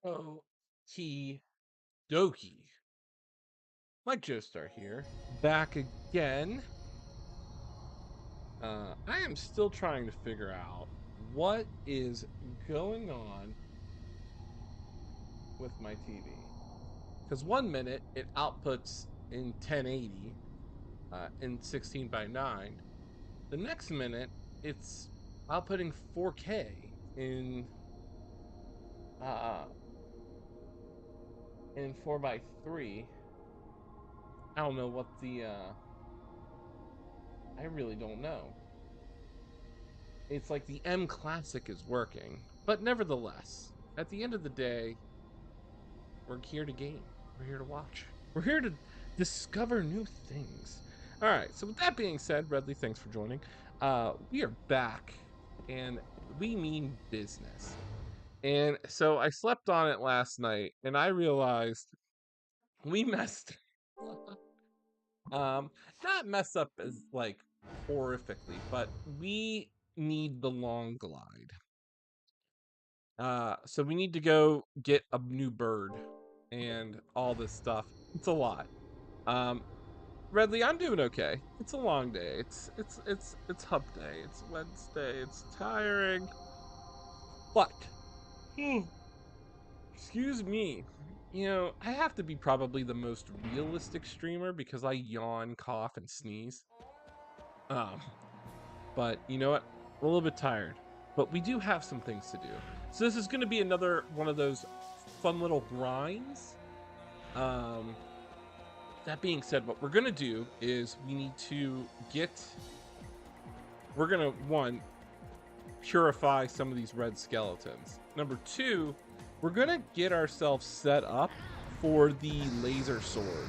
Oh, key dokie. Mike Joestar here, back again. I am still trying to figure out what is going on with my TV. Because 1 minute it outputs in 1080 in 16 by 9. The next minute it's outputting 4K uh, in 4 by 3. I don't know what I really don't know. It's like the M Classic is working, but nevertheless, at the end of the day, we're here to game. We're here to watch. We're here to discover new things. All right. So with that being said, Redley, thanks for joining. We are back, and we mean business. And so I slept on it last night, and I realized we messed. Not mess up as like horrifically, but we need the long glide. So we need to go get a new bird and all this stuff. It's a lot. Um, Redley, I'm doing okay. It's a long day. It's hump day. It's Wednesday. It's tiring. But excuse me. You know, I have to be probably the most realistic streamer because I yawn, cough, and sneeze. Um, but you know what? We're a little bit tired. But we do have some things to do. So this is going to be another one of those fun little grinds. That being said, what we're going to do is we need to we're going to, one, purify some of these red skeletons. Number two, we're going to get ourselves set up for the laser sword,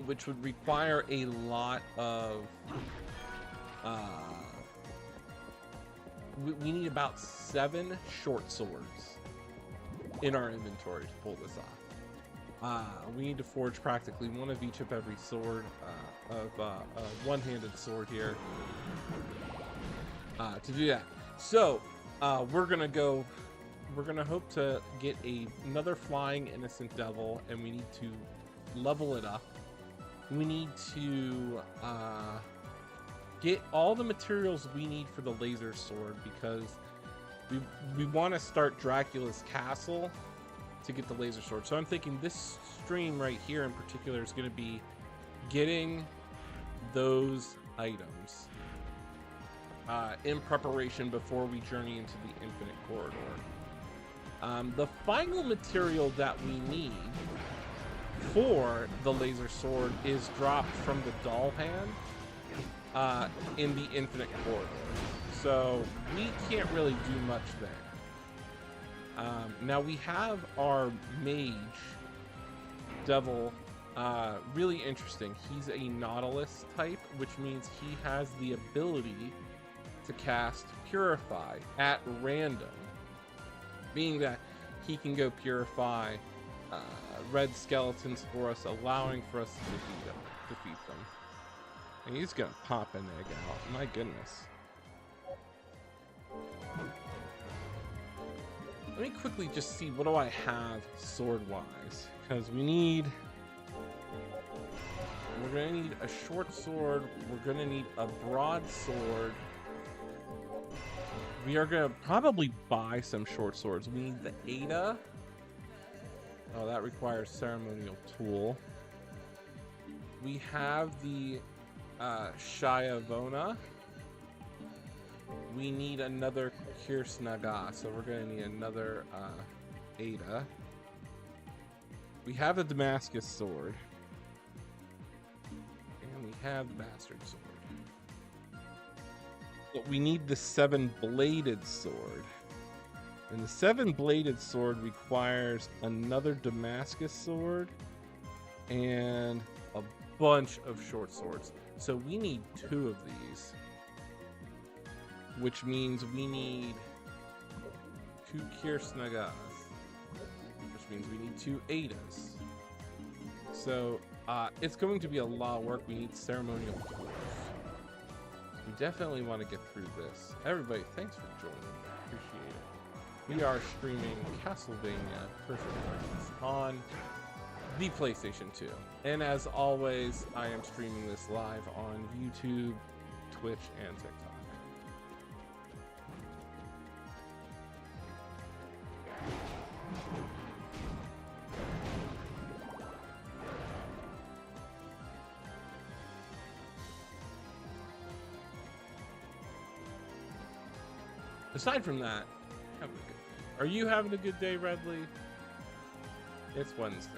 which would require a lot of we need about 7 short swords in our inventory to pull this off. We need to forge practically one of each of every sword, a one-handed sword here, to do that. So we're gonna hope to get another flying innocent devil, and we need to level it up. We need to get all the materials we need for the laser sword, because we want to start Dracula's castle to get the laser sword. So I'm thinking this stream right here in particular is going to be getting those items in preparation before we journey into the Infinite Corridor. The final material that we need for the laser sword is dropped from the doll hand in the Infinite Corridor. So we can't really do much there. Now we have our mage devil, really interesting. He's a Nautilus type, which means he has the ability to cast Purify at random, being that he can go purify red skeletons for us, allowing for us to defeat them. And he's gonna pop an egg out. My goodness. Let me quickly just see, what do I have sword-wise? Because we're gonna need a short sword, we're gonna need a broadsword. We are gonna probably buy some short swords. We need the Ada. Oh, that requires ceremonial tool. We have the Shyavona. We need another Kirsnaga, so we're gonna need another Ada. We have the Damascus sword. And we have the Bastard sword. But we need the 7-bladed sword. And the 7-bladed sword requires another Damascus sword and a bunch of short swords. So we need 2 of these, which means we need 2 Kirsnagas, which means we need 2 Adas. So it's going to be a lot of work. We need ceremonial tools. We definitely want to get through this. Everybody, thanks for joining. Appreciate it. We are streaming Castlevania First Appearance on the PlayStation 2. And as always, I am streaming this live on YouTube, Twitch, and TikTok. Aside from that, having a good day. Are you having a good day, Redley? It's Wednesday.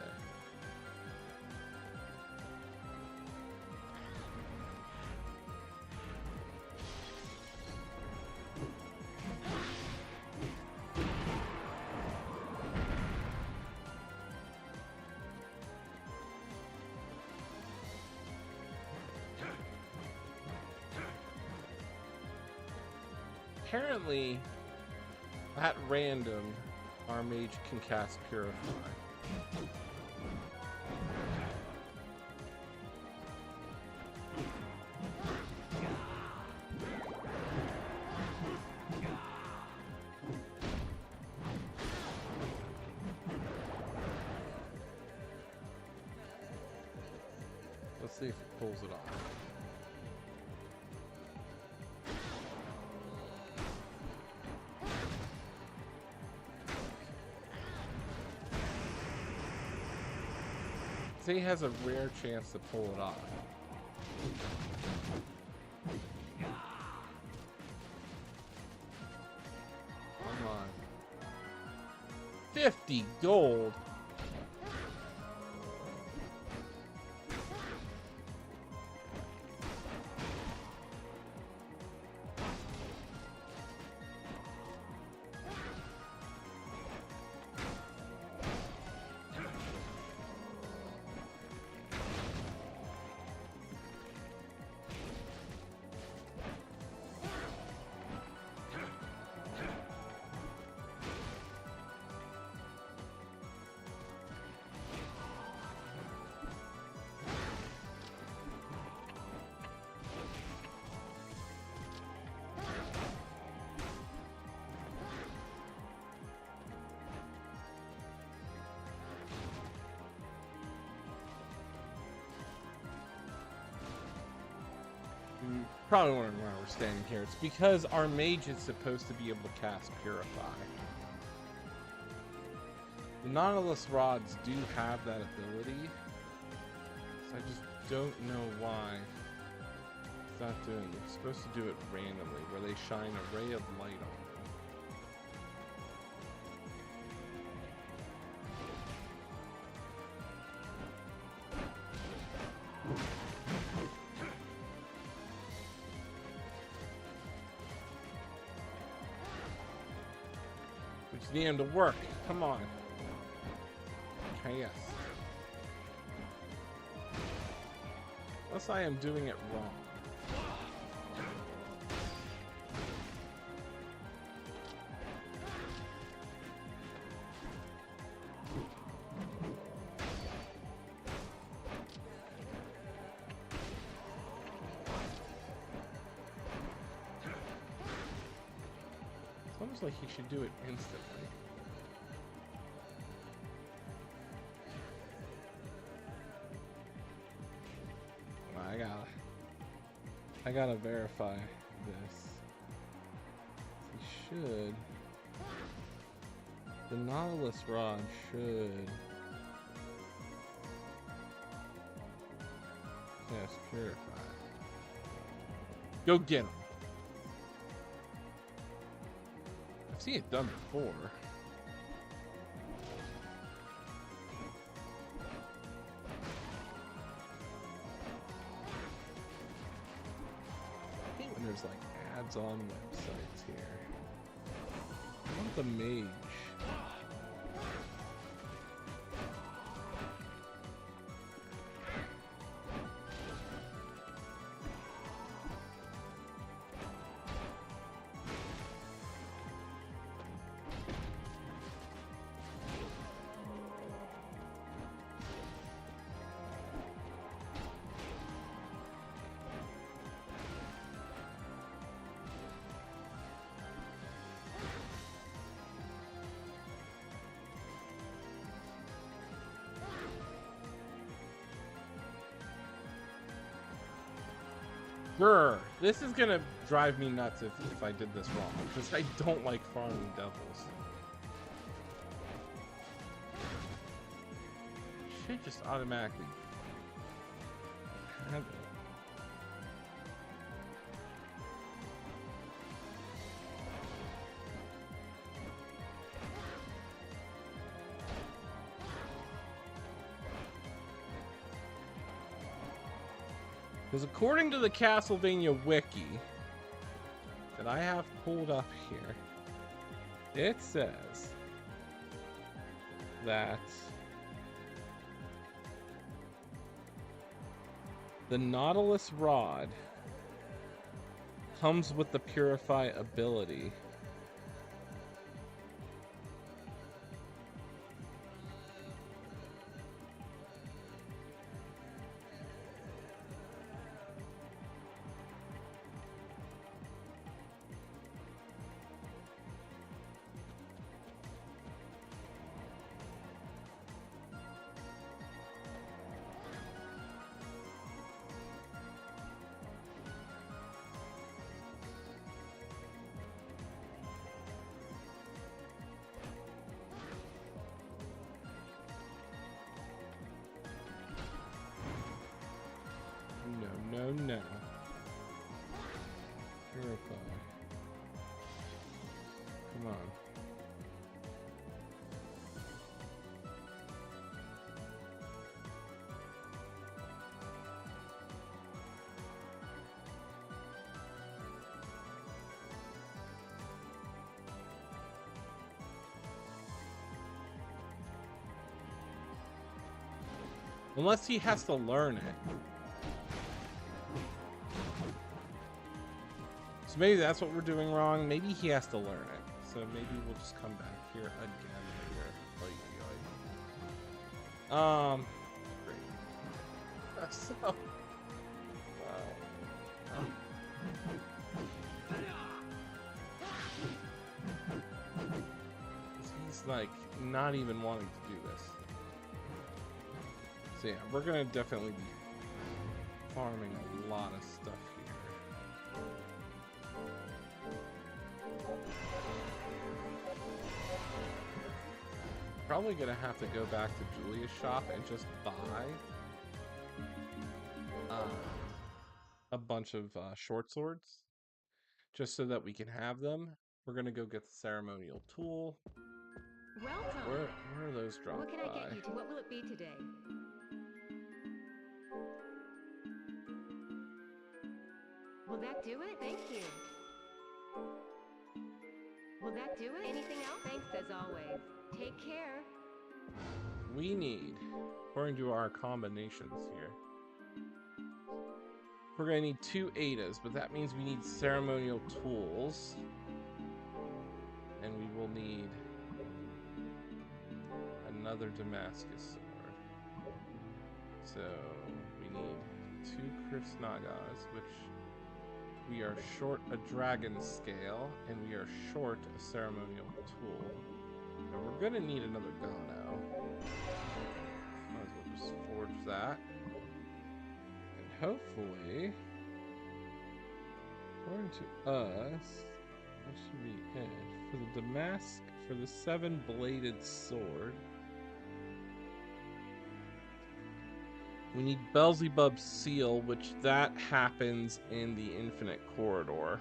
Apparently, at random, our mage can cast Purify. Let's see if it pulls it off. He has a rare chance to pull it off. Come on. 50 gold. Probably wondering why we're standing here. It's because our mage is supposed to be able to cast Purify. The Nautilus rods do have that ability, so I just don't know why it's not doing it. It's supposed to do it randomly, where they shine a ray of light on it. Need him to work. Come on. Okay, yes. Unless I am doing it wrong. It's almost like he should do it instantly. I gotta verify this. He should. The Nautilus rod should. Yes, purify. Go get him. I've seen it done before. There's like ads on websites here. I want the mage. Brr, this is gonna drive me nuts if I did this wrong, because I don't like farming devils. Should just automatically have it. Because according to the Castlevania wiki that I have pulled up here, it says that the Nautilus Rod comes with the Purify ability. No. Purify. Come on. Unless he has to learn it. So maybe that's what we're doing wrong. Maybe he has to learn it. So maybe we'll just come back here again later. Great. So, he's like not even wanting to do this. So yeah, we're gonna definitely be farming a lot of stuff here. Probably gonna have to go back to Julia's shop and just buy a bunch of short swords, just so that we can have them. We're gonna go get the ceremonial tool. Welcome. Where are those dropped? What can I get you to? What will it be today? Will that do it? Thank you. Will that do it? Anything else? Thanks as always. Take care. We need, according to our combinations here, we're gonna need 2 Adas, but that means we need ceremonial tools. And we will need another Damascus sword. So we need 2 Chris Nagas, which we are short a dragon scale, and we are short a ceremonial tool. And we're gonna need another Gano. Might as well just forge that. And hopefully, according to us, that should be it. For the Damask, for the 7-bladed sword, we need Beelzebub's seal, which that happens in the Infinite Corridor.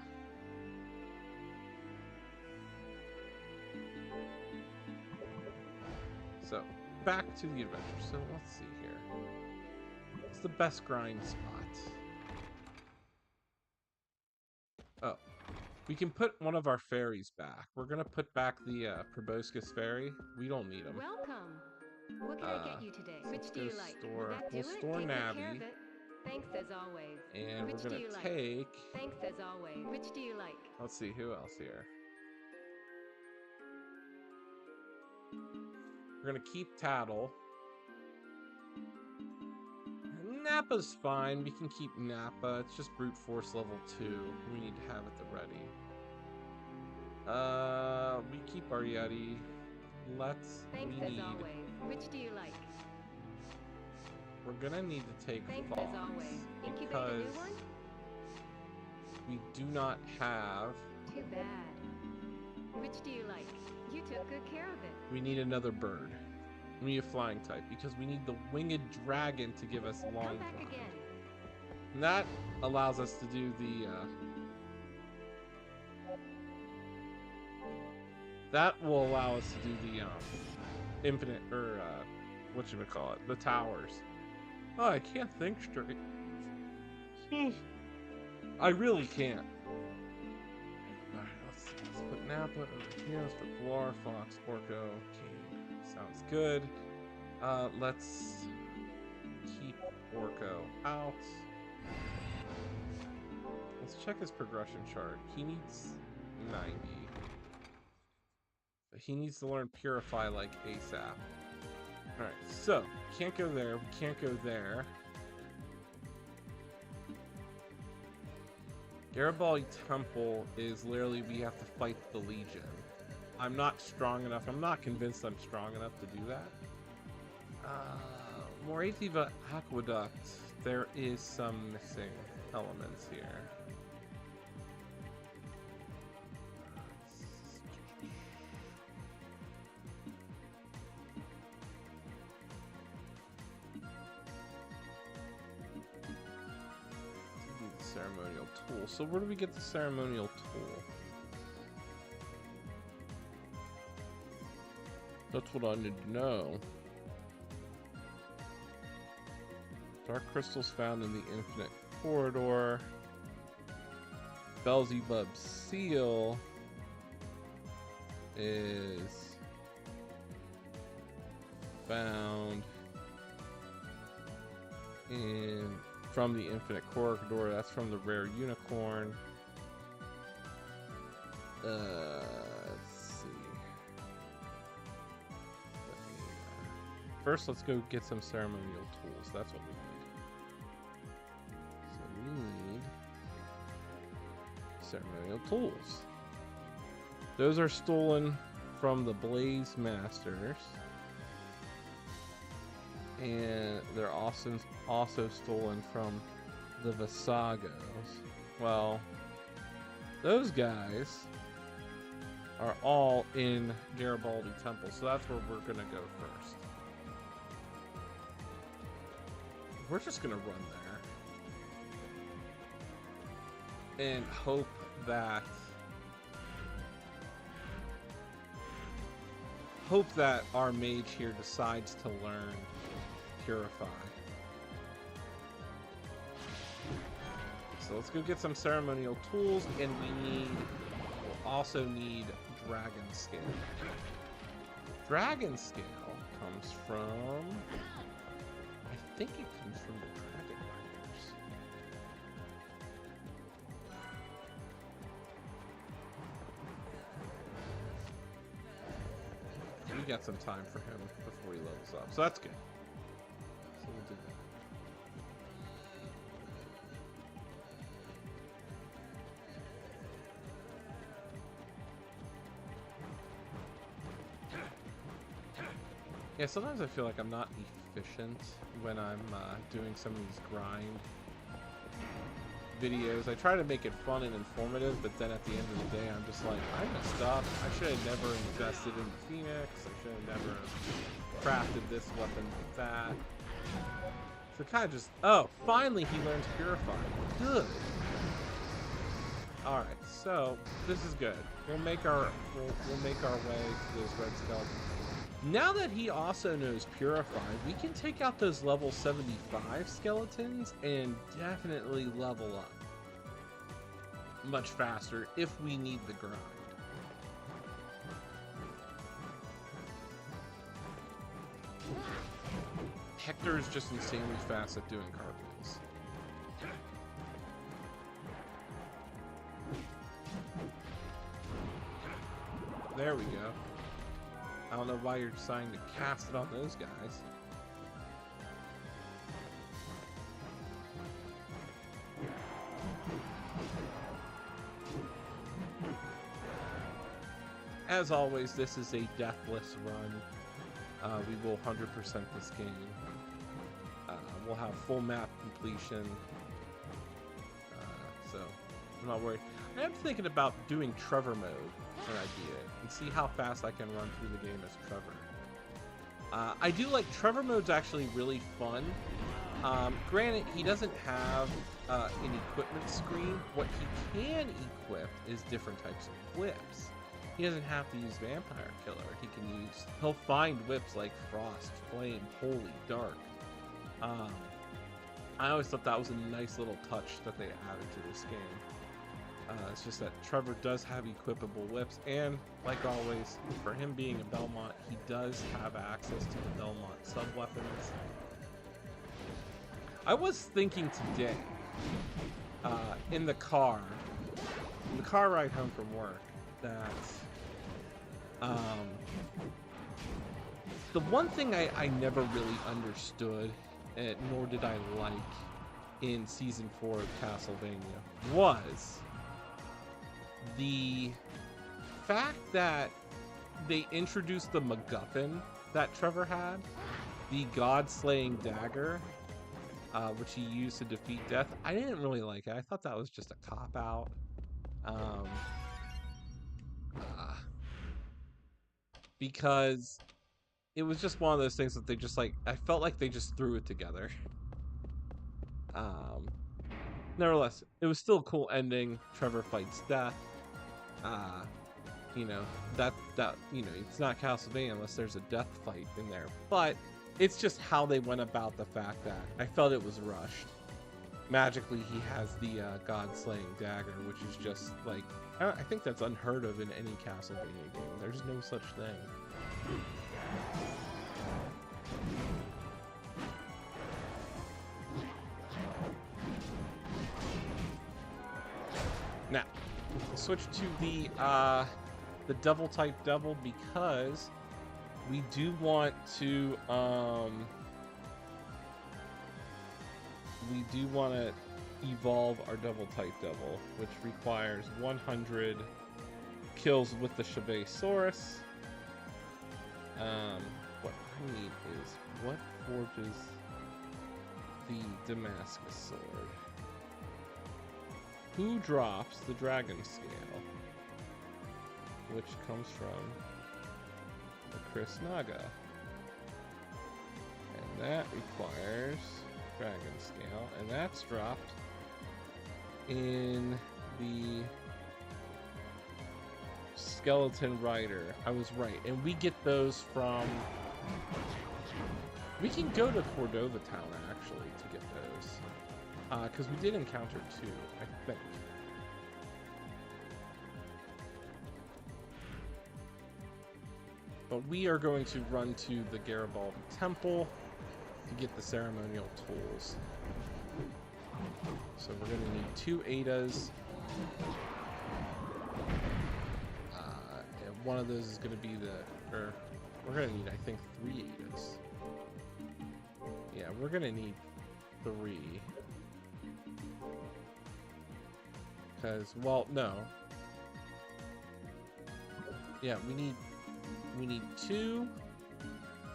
So, back to the adventure. So, let's see here. What's the best grind spot? Oh. We can put one of our fairies back. We're gonna put back the Proboscis fairy. We don't need him. Welcome. What can I get you today? Which do you like? We'll store Navi. Thanks as always. And we're gonna take. Thanks as always. Which do you like? Let's see who else here. We're gonna keep Tattle. Nappa's fine. We can keep Nappa. It's just brute force level 2. We need to have it the ready. We keep our Yeti. Thanks as always. Which do you like? We're gonna need to take Thanks Fox. As always. Incubate a new one? we do not have... Too bad. Which do you like? You took good care of it. We need another bird. We need a flying type because we need the winged dragon to give us long Come back fly. again. And that allows us to do the... that will allow us to do the infinite, or whatchamacallit, the towers. Oh, I can't think straight. I really can't. Alright, let's put Nappa over here. Let's put Galar, Fox, Orko. Okay, sounds good. Let's keep Orko out. Let's check his progression chart. He needs 90. But he needs to learn Purify like ASAP. Alright, so can't go there. We can't go there. Garibaldi Temple is literally we have to fight the Legion. I'm not strong enough. I'm not convinced I'm strong enough to do that. Morativa Aqueduct. There is some missing elements here. Ceremonial tool. So where do we get the ceremonial tool? That's what I need to know. Dark crystals found in the infinite corridor. Beelzebub's seal is found in from the infinite corridor. That's from the rare unicorn. Let's see. First, let's go get some ceremonial tools. That's what we need. So we need ceremonial tools. Those are stolen from the Blaze Masters. And they're also stolen from the Visagos. Well, those guys are all in Garibaldi Temple, so that's where we're gonna go first. We're just gonna run there and hope that our mage here decides to learn Purify. So let's go get some ceremonial tools, and we'll also need Dragon Scale. Dragon Scale comes from... I think it comes from the Dragon Riders. We got some time for him before he levels up, so that's good. So we'll do that. Yeah, sometimes I feel like I'm not efficient when I'm doing some of these grind videos. I try to make it fun and informative, but then at the end of the day, I'm just like, I messed up. I should have never invested in the Phoenix. I should have never crafted this weapon like that. So kind of just, oh, finally he learns Purify. Good. All right, so this is good. We'll make our way to those red skeletons. Now that he also knows Purify, we can take out those level 75 skeletons and definitely level up much faster if we need the grind. Hector is just insanely fast at doing cartwheels. There we go. I don't know why you're deciding to cast it on those guys. As always, this is a deathless run. We will 100% this game. We'll have full map completion. So I'm not worried. I am thinking about doing Trevor mode when I beat it and see how fast I can run through the game as Trevor. I do like Trevor mode's actually really fun. Granted, he doesn't have an equipment screen. What he can equip is different types of whips. He doesn't have to use Vampire Killer. He'll find whips like Frost, Flame, Holy, Dark. I always thought that was a nice little touch that they added to this game. It's just that Trevor does have equipable whips, and like always, for him being a Belmont, he does have access to the Belmont sub-weapons. I was thinking today, in the car ride home from work, that the one thing I never really understood, nor did I like in Season 4 of Castlevania, was the fact that they introduced the MacGuffin that Trevor had, the God-slaying dagger, which he used to defeat death. I didn't really like it. I thought that was just a cop-out. Because it was just one of those things that they just like, I felt like they just threw it together. Nevertheless, it was still a cool ending. Trevor fights death. You know, that you know, it's not Castlevania unless there's a death fight in there. But it's just how they went about the fact that I felt it was rushed. Magically, he has the God-slaying dagger, which is just like, I think that's unheard of in any Castlevania game. There's no such thing. Now, switch to the devil type devil, because we do want to evolve our devil type devil, which requires 100 kills with the Shabesaurus. What I need is, what forges the Damascus sword? Who drops the dragon scale, which comes from the Chris Naga, and that requires dragon scale, and that's dropped in the Skeleton Rider. I was right, and we get those from, we can go to Cordova Town actually to get those, because we did encounter two, I think. But we are going to run to the Garibaldi Temple to get the ceremonial tools. So we're going to need 2 Adas. And one of those is going to be we're going to need, I think, 3 Adas. Yeah, we're going to need 3. Because, well, no. Yeah, we need 2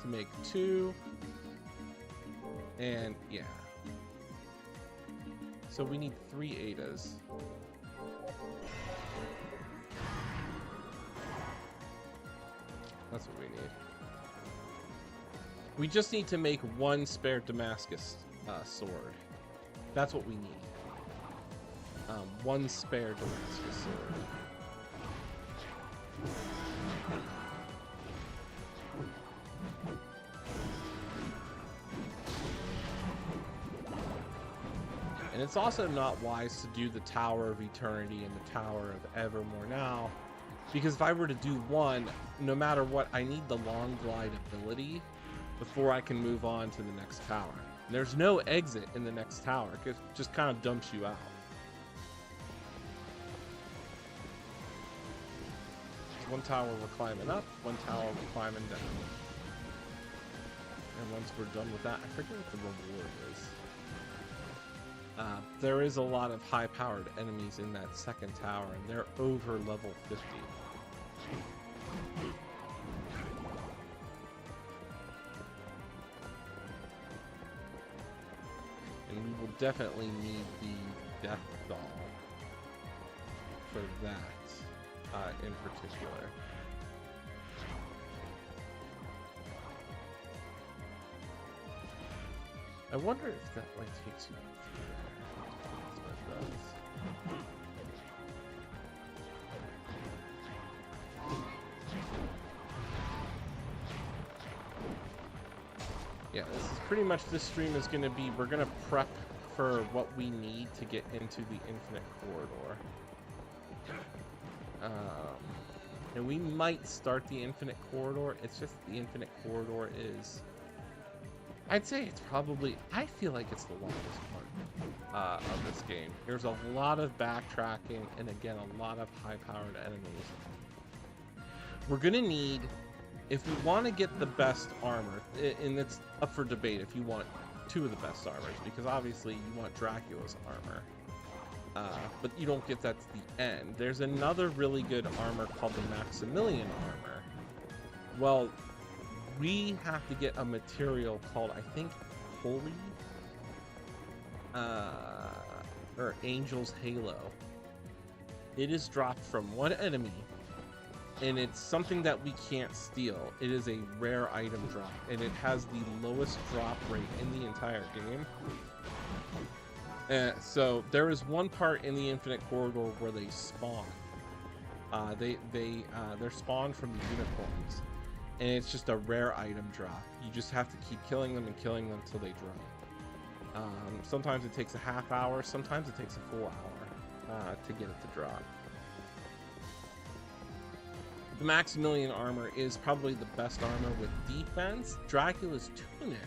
to make 2. And yeah. So we need 3 Adas. That's what we need. We just need to make 1 spare Damascus sword. That's what we need. 1 spare Damascus sword. And it's also not wise to do the Tower of Eternity and the Tower of Evermore now, because if I were to do one, no matter what, I need the Long Glide ability before I can move on to the next tower. And there's no exit in the next tower, it just kind of dumps you out. So 1 tower we're climbing up, 1 tower we're climbing down. And once we're done with that, I forget what the reward is. There is a lot of high-powered enemies in that second tower, and they're over level 50. And we will definitely need the Death Doll. for that in particular. I wonder if that like takes you through there. That's what it does. Yeah, this is pretty much, this stream is going to be, we're going to prep for what we need to get into the Infinite Corridor. And we might start the Infinite Corridor. It's just the Infinite Corridor is, I'd say it's probably, I feel like it's the longest part of this game. There's a lot of backtracking and again, a lot of high-powered enemies. We're going to need, if we want to get the best armor, and it's up for debate if you want two of the best armors, because obviously you want Dracula's armor, but you don't get that to the end. There's another really good armor called the Maximilian armor. Well, we have to get a material called, I think, Holy, or Angel's Halo. It is dropped from one enemy, and it's something that we can't steal. It is a rare item drop, and it has the lowest drop rate in the entire game. So there is one part in the Infinite Corridor where they spawn. They're spawned from the unicorns, and it's just a rare item drop. You just have to keep killing them and killing them till they drop. Sometimes it takes a half hour, sometimes it takes a full hour to get it to drop. The Maximilian armor is probably the best armor with defense. Dracula's tunic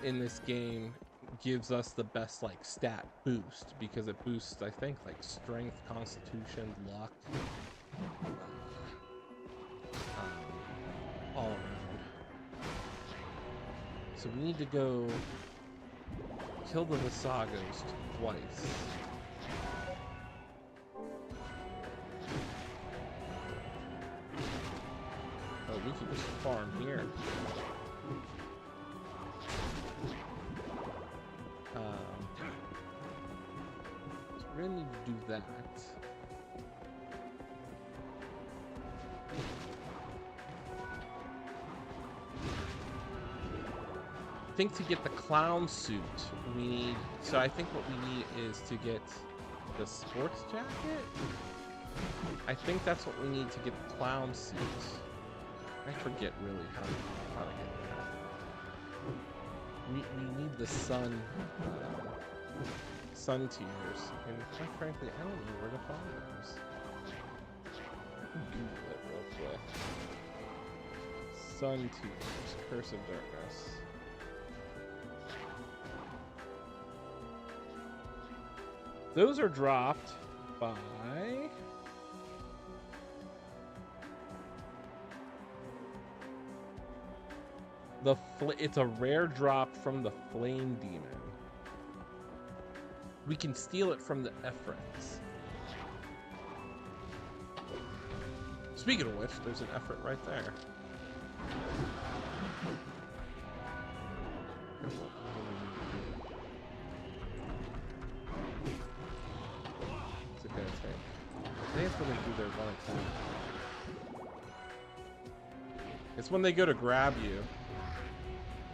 in this game gives us the best like stat boost because it boosts, I think, like strength, constitution, luck, all around. So we need to go kill the Visagos twice. Oh, we can just farm here. So we're gonna need to do that. I think to get the clown suit, we need, so I think what we need is to get the sports jacket. I think that's what we need to get the clown suit. I forget really how to get that. We need the sun tiers, and quite frankly, I don't know where to find those. Google it real quick. Sun tiers, Curse of Darkness. Those are dropped by it's a rare drop from the Flame Demon. We can steal it from the Ephraim's. Speaking of which, there's an Ephraim right there. What's it gonna take? I think it's when they do their one attack. It's when they go to grab you.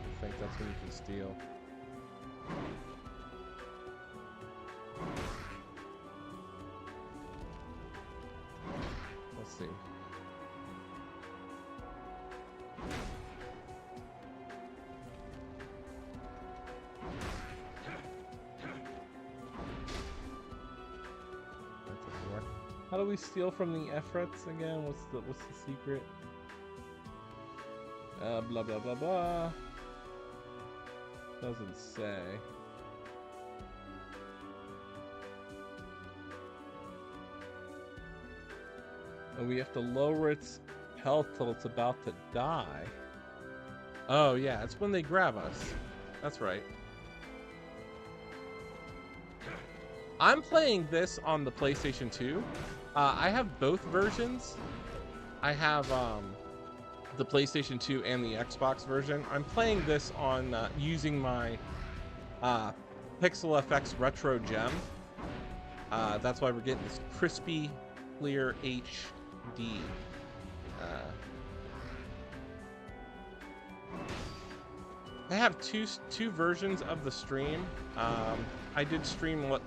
I think that's when you can steal. Let's see. How do we steal from the Ephraim's again? What's the secret? Blah blah blah blah. Doesn't say. And we have to lower its health till it's about to die. Oh yeah, it's when they grab us. That's right. I'm playing this on the PlayStation 2. I have both versions. I have the PlayStation 2 and the Xbox version. I'm playing this on using my Pixel FX Retro Gem. That's why we're getting this crispy, clear HD. I have two versions of the stream. I did stream what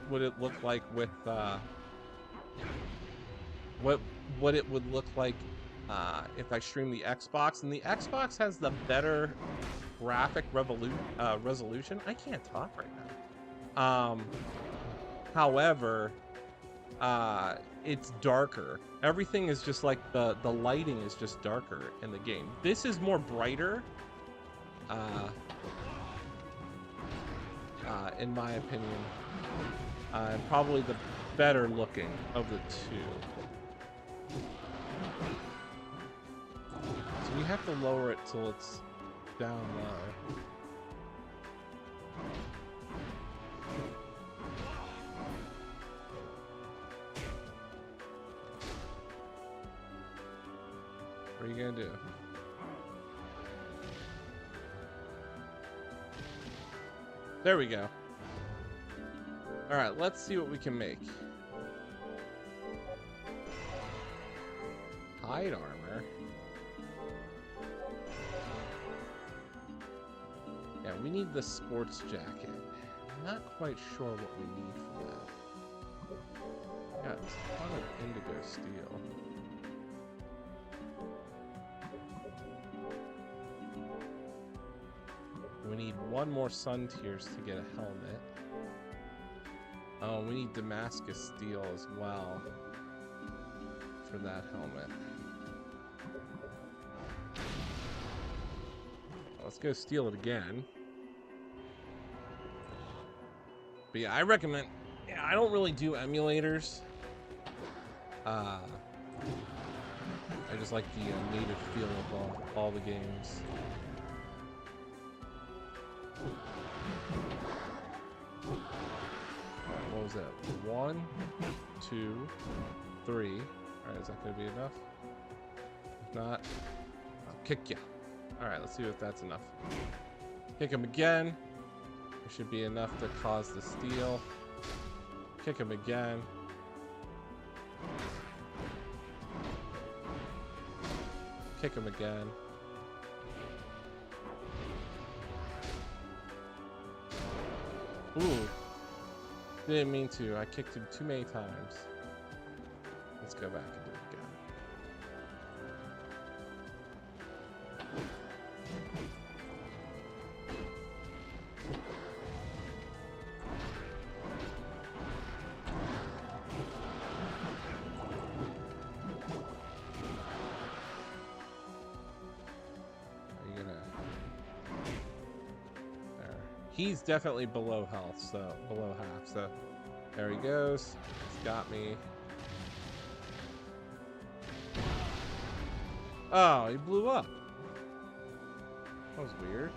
would it look like with what it would look like if I stream the Xbox, and the Xbox has the better graphic resolution. I can't talk right now. However, it's darker. Everything is just like the lighting is just darker in the game. This is more brighter. In my opinion, probably the better looking of the two. So we have to lower it till it's down low. What are you gonna do? There we go. All right, let's see what we can make. Hide armor. Yeah, we need the sports jacket. I'm not quite sure what we need for that. Got a ton of indigo steel. We need one more sun tears to get a helmet. Oh, we need Damascus steel as well for that helmet. Let's go steal it again. But yeah, I recommend. Yeah, I don't really do emulators. I just like the native feel of all the games. What was that? 1, 2, 3. Alright, is that gonna be enough? If not, I'll kick you. Alright, let's see if that's enough. Kick him again. It should be enough to cause the steal. Kick him again. Kick him again. Ooh. Didn't mean to. I kicked him too many times. Let's go back and do it again. Are you gonna... There. He's definitely below health, so below half, so there he goes. He's got me. Oh, he blew up. That was weird.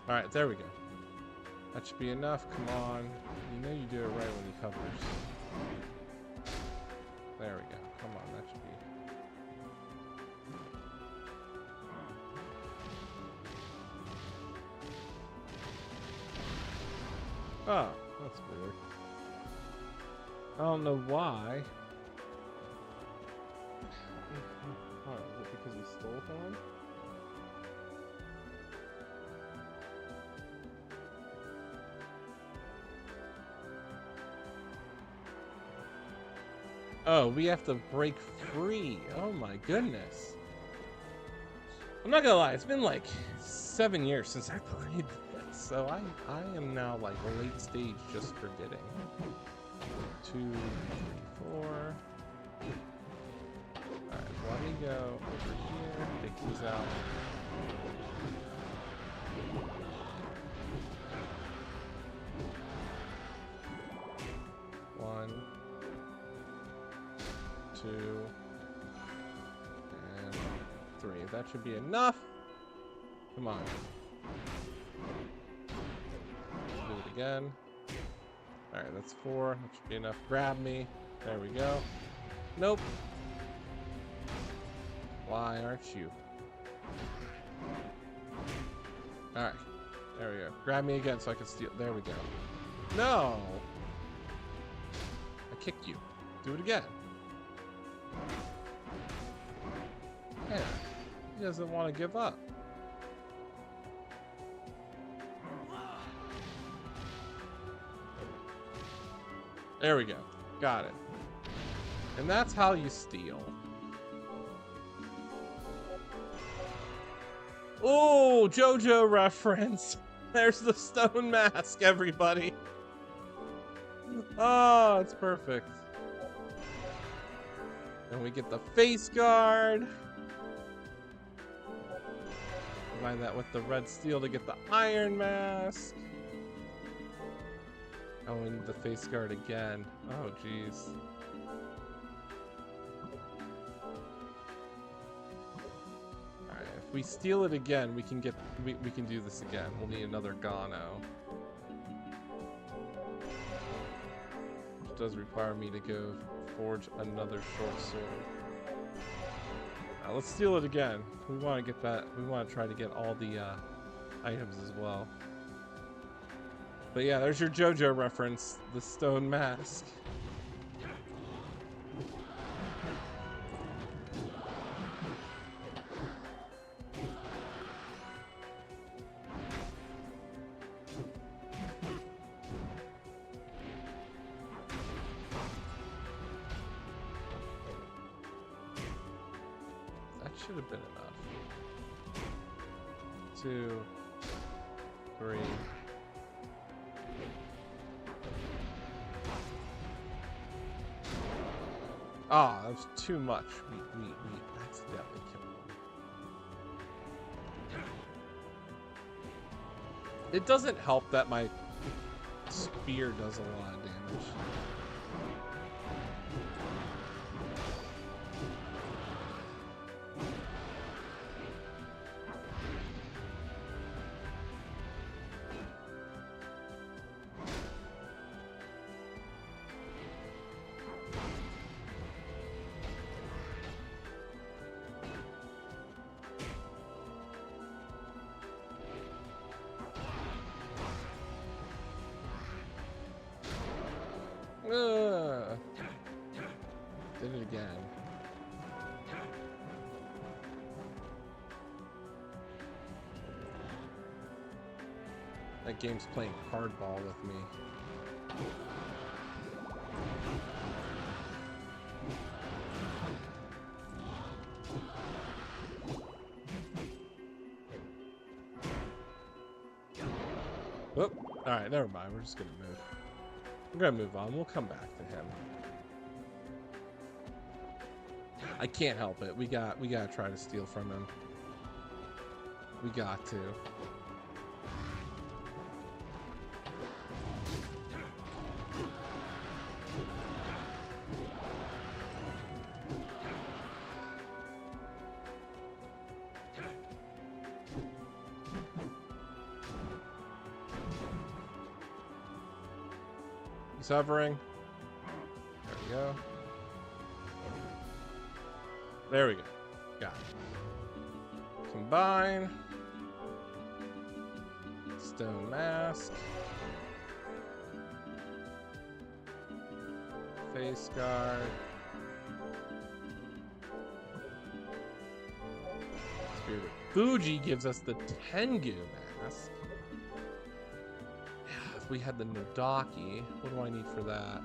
All right, there we go. That should be enough. Come on. You know you do it right when he covers. There we go. Come on, that should be... Oh, that's weird. I don't know why. Oh, is it because he stole from him? Oh, we have to break free. Oh my goodness. I'm not gonna lie, it's been like 7 years since I played this, so I am now like late stage just forgetting. 2, 3, 4. Alright, let me go over here, take these out. 2, and 3. That should be enough. Come on. Do it again. Alright, that's 4. That should be enough. Grab me. There we go. Nope. Why aren't you? Alright. There we go. Grab me again so I can steal. There we go. No! I kicked you. Do it again. Yeah. He doesn't want to give up. There we go. Got it. And that's how you steal. Oh, JoJo reference. There's the stone mask, everybody. Oh, it's perfect. And we get the face guard. Combine that with the red steel to get the iron mask. Oh, and the face guard again. Oh, jeez. Alright, if we steal it again, we can get we can do this again. We'll need another Gano. Which does require me to go forge another short sword. Now, let's steal it again. We want to get that. We want to try to get all the items as well. But yeah, there's your JoJo reference, the stone mask. That should have been enough. 2, 3. Ah, that was too much. We accidentally killed him. It doesn't help that my spear does a lot of damage. Did it again. That game's playing hardball with me. Whoop. Alright, never mind. We're just gonna move. We're gonna move on. We'll come back to him. I can't help it. We gotta try to steal from him. We got to. He's hovering. There we go. There we go. Got it. Combine. Stone mask. Face guard. Spirit of Fuji gives us the Tengu mask. Yeah, if we had the Nodaki, what do I need for that?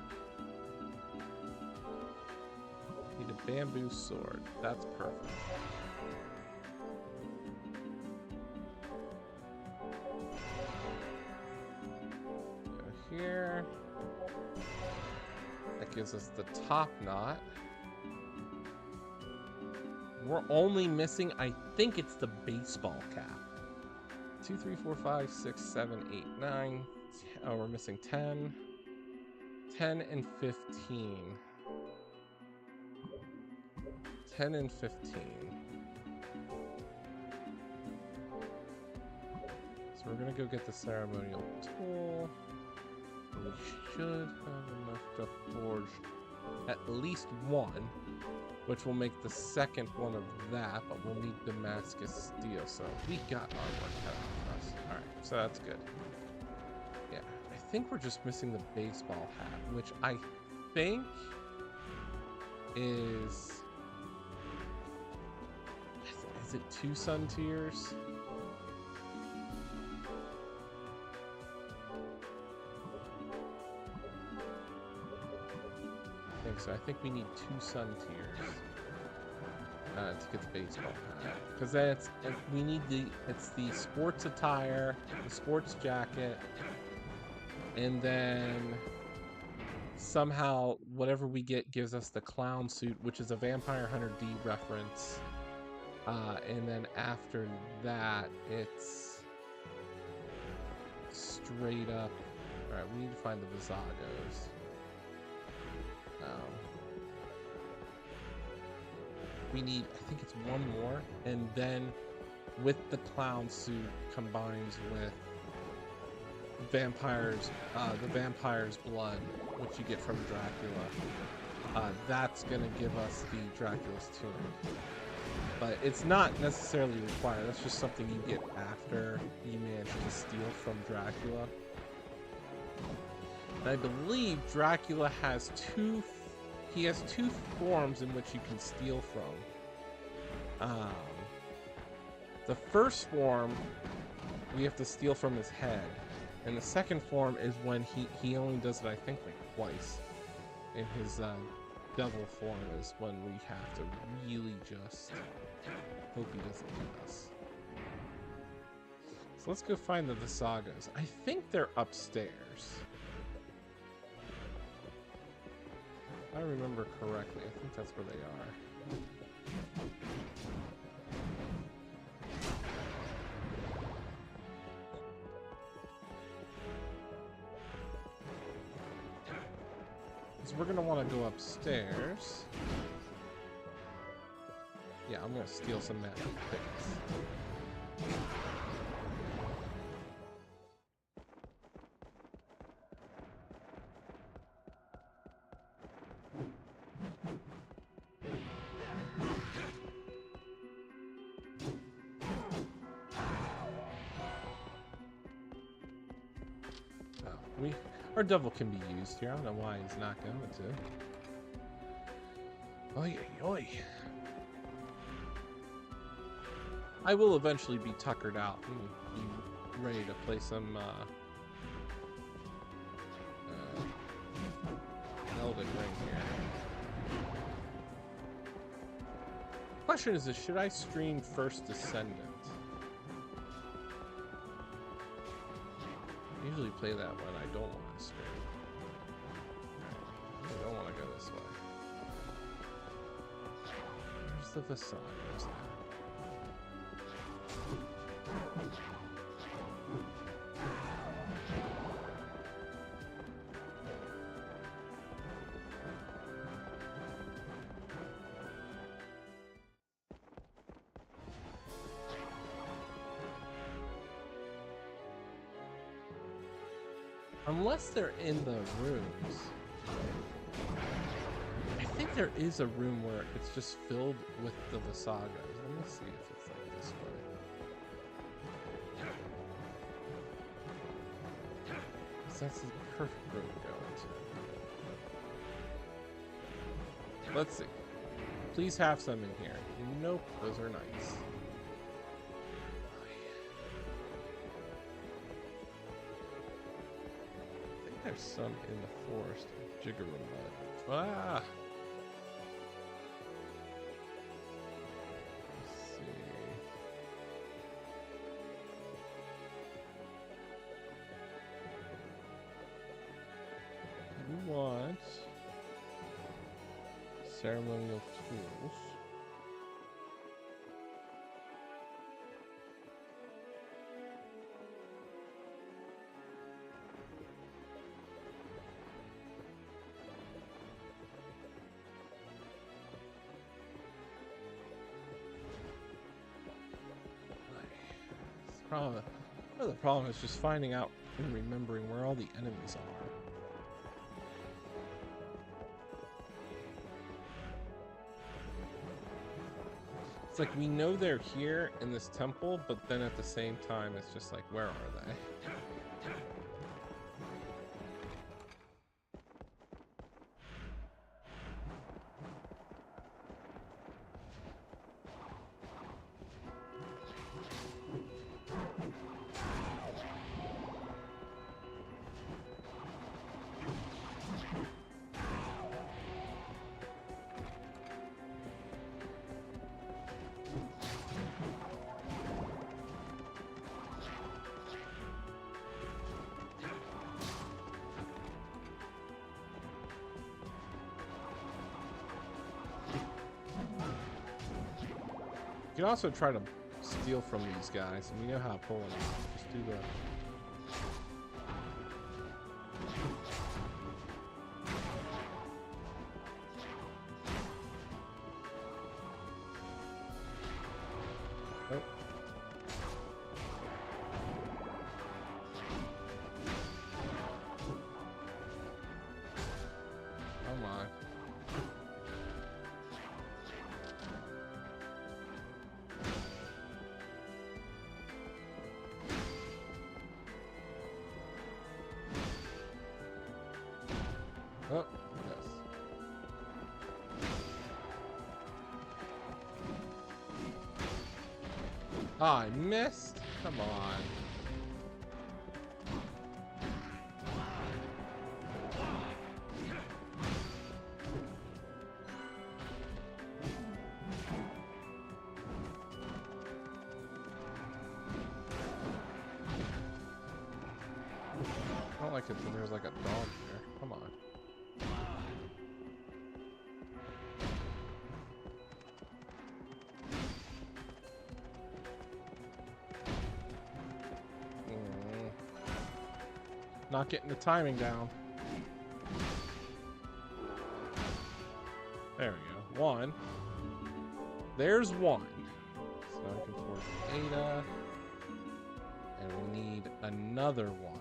Need a bamboo sword. That's perfect. Go here. That gives us the top knot. We're only missing, I think it's the baseball cap. 2, 3, 4, 5, 6, 7, 8, 9. Oh, we're missing 10. 10 and 15. 10 and 15. So we're gonna go get the ceremonial tool. We should have enough to forge at least one, which will make the second one of that, but we'll need Damascus steel, so we got our work cut out for us. Alright, so that's good. Yeah, I think we're just missing the baseball hat, which I think is it 2 sun tiers? So I think we need 2 sun tiers to get the baseball hat, because that's we need it's the sports attire, the sports jacket, and then somehow whatever we get gives us the clown suit, which is a Vampire Hunter D reference, and then after that it's straight up. All right, we need to find the Visagos. We need, I think it's 1 more, and then with the clown suit combines with vampires, the vampire's blood, which you get from Dracula. That's gonna give us the Dracula's tunic, but it's not necessarily required. That's just something you get after you manage to steal from Dracula. And I believe Dracula has he has 2 forms in which you can steal from. The first form, we have to steal from his head. And the second form is when he only does it, I think, like twice. In his devil form is when we have to really just hope he doesn't hit us. So let's go find the Visagos. I think they're upstairs. If I remember correctly, I think that's where they are. So we're gonna want to go upstairs. Yeah, I'm gonna steal some magic picks. Our devil can be used here. I don't know why he's not going to. Oy, oy. I will eventually be tuckered out and be ready to play some Elden Ring here. Question is this, should I stream First Descendant? I usually play that when I don't want to stream. I don't want to go this way. Where's the Visagos now? Unless they're in the rooms. I think there is a room where it's just filled with the Visagos. Let me see if it's like this way. That's the perfect room to go into. Let's see. Please have some in here. Nope, those are nice. There's some in the forest. Jiggeroo mud. Ah! Let's see. We want ceremonial tools. the problem is just finding out and remembering where all the enemies are. It's like we know they're here in this temple, but then at the same time, it's just like, where are they? You can also try to steal from these guys, and we know how to pull them. Just do the... Oh. Oh my. Oh, yes. Ah, I missed. Come on. I don't like it that there's like a dog there. Come on. Not getting the timing down. There we go. One. There's one. So now we can force Ada. And we need another one.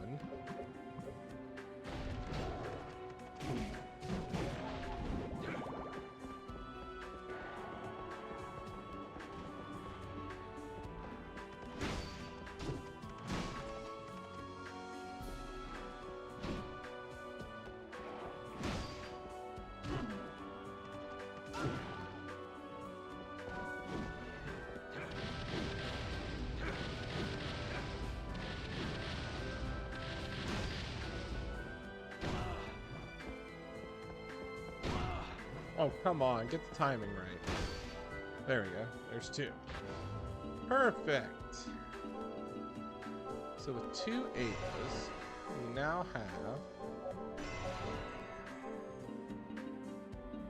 Oh, come on. Get the timing right. There we go. There's two. Perfect. So with two A's, we now have...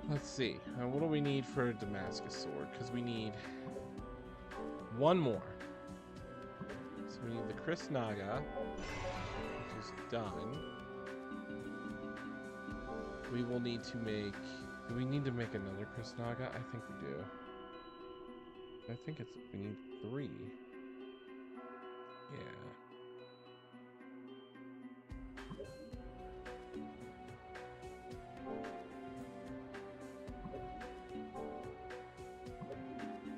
Let's see. What do we need for a Damascus sword? Because we need one more. So we need the Chris Naga, which is done. We will need to make... Do we need to make another Chris Naga? I think we do. I think it's... We need 3. Yeah.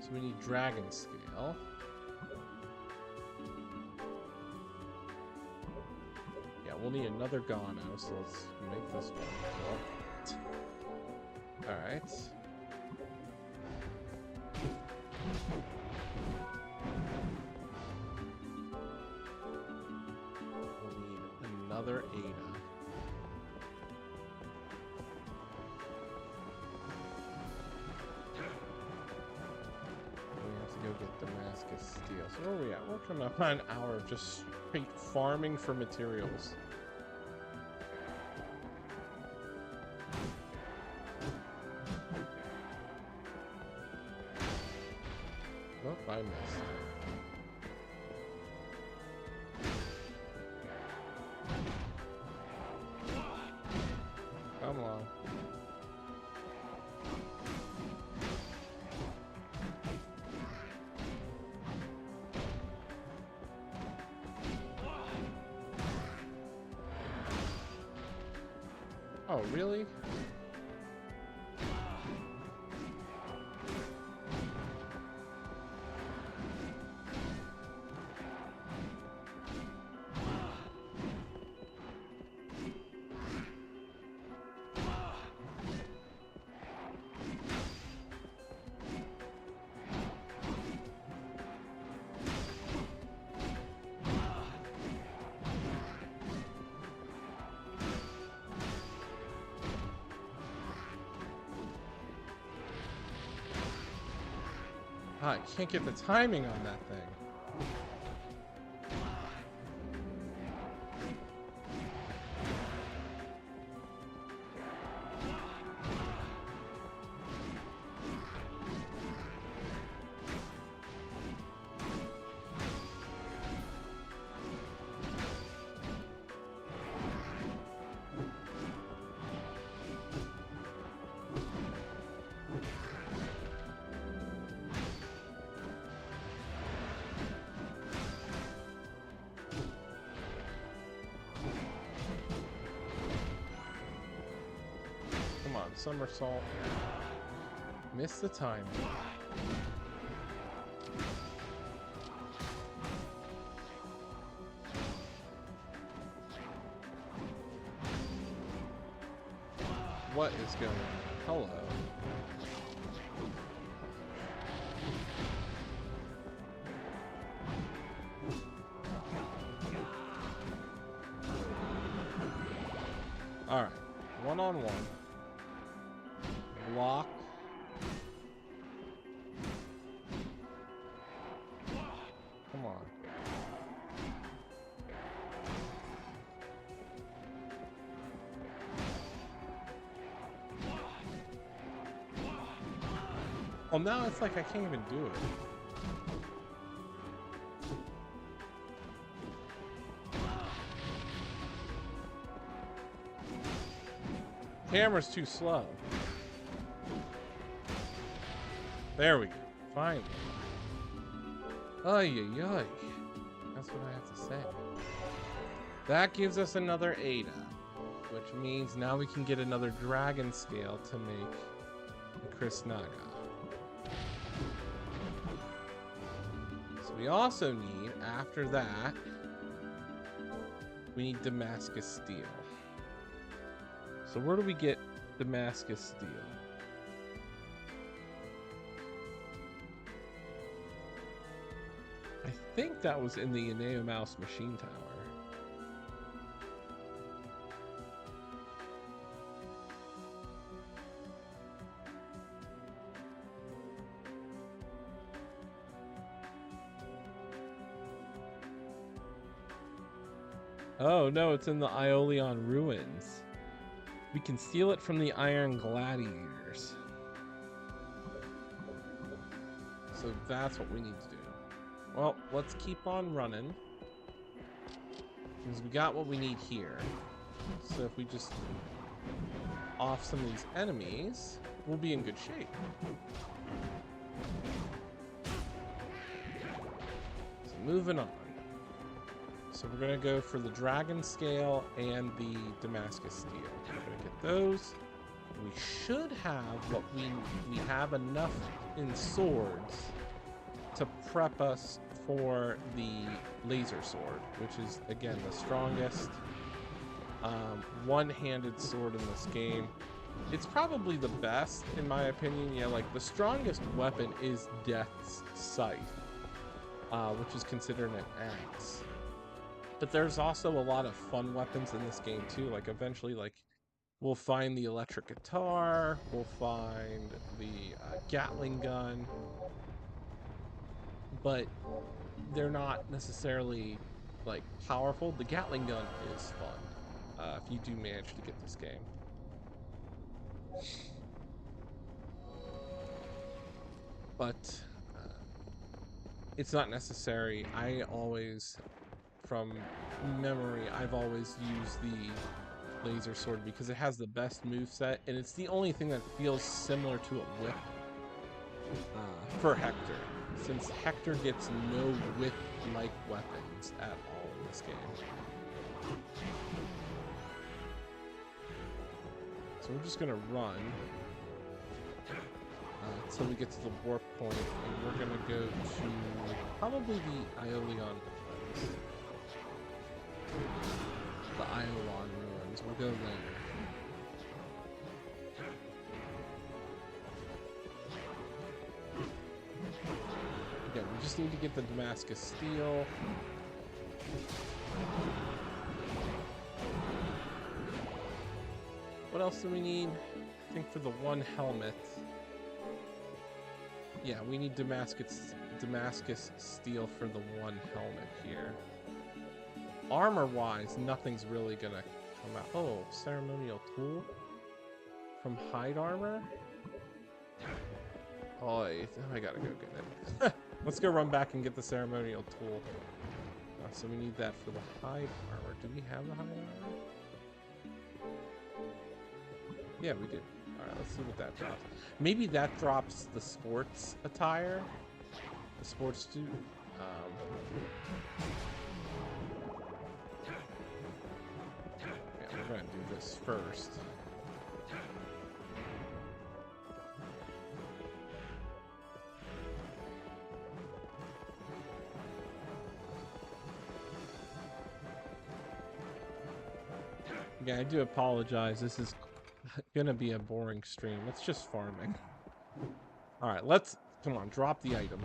So we need dragon scale. Yeah, we'll need another Gano, so let's make this one. Alright. We'll need another Ada. Go get Damascus steel. So where are we at? We're coming up on an hour of just straight farming for materials. Oh, I missed. Come on. Oh, really? I can't get the timing on that thing. Somersault. Miss the time. What is going on? Hello. All right, one-on-one. Block. Come on. Well, now it's like I can't even do it. Camera's too slow. There we go. Finally. Ay, ay, ay. That's what I have to say. That gives us another Ada, which means now we can get another dragon scale to make the Chris Naga. So we also need, after that, we need Damascus Steel. So where do we get Damascus Steel? I think that was in the Eneo Mouse Machine Tower. Oh no, it's in the Aeolian Ruins. We can steal it from the Iron Gladiators. So that's what we need to do. Well, let's keep on running. Because we got what we need here. So if we just off some of these enemies, we'll be in good shape. So moving on. So we're going to go for the Dragon Scale and the Damascus Steel. We're going to get those. We should have what we have enough in swords to prep us for the laser sword, which is, again, the strongest one-handed sword in this game. It's probably the best, in my opinion. Yeah, like, the strongest weapon is Death's Scythe, which is considered an axe. But there's also a lot of fun weapons in this game, too. Like, eventually, like, we'll find the electric guitar, we'll find the Gatling gun, but they're not necessarily, like, powerful. The Gatling gun is fun, if you do manage to get this game. But it's not necessary. I always, from memory, I've always used the laser sword because it has the best moveset, and it's the only thing that feels similar to a whip for Hector, since Hector gets no whip-like weapons at all in this game. So we're just gonna run until we get to the warp point, and we're gonna go to probably the Aeolian. The Aeolian ruins. We'll go there. Yeah, we just need to get the Damascus steel. What else do we need? I think for the one helmet. Yeah, we need Damascus steel for the one helmet here. Armor-wise, nothing's really gonna come out. Oh, ceremonial tool from hide armor. Oh, I gotta go get it. Let's go run back and get the ceremonial tool. So we need that for the hide armor. Do we have the hide armor? Yeah, we do. All right, let's see what that drops. Maybe that drops the sports attire, the sports suit. Yeah, we're gonna do this first. Yeah, I do apologize. This is gonna be a boring stream. It's just farming. All right, come on, drop the item.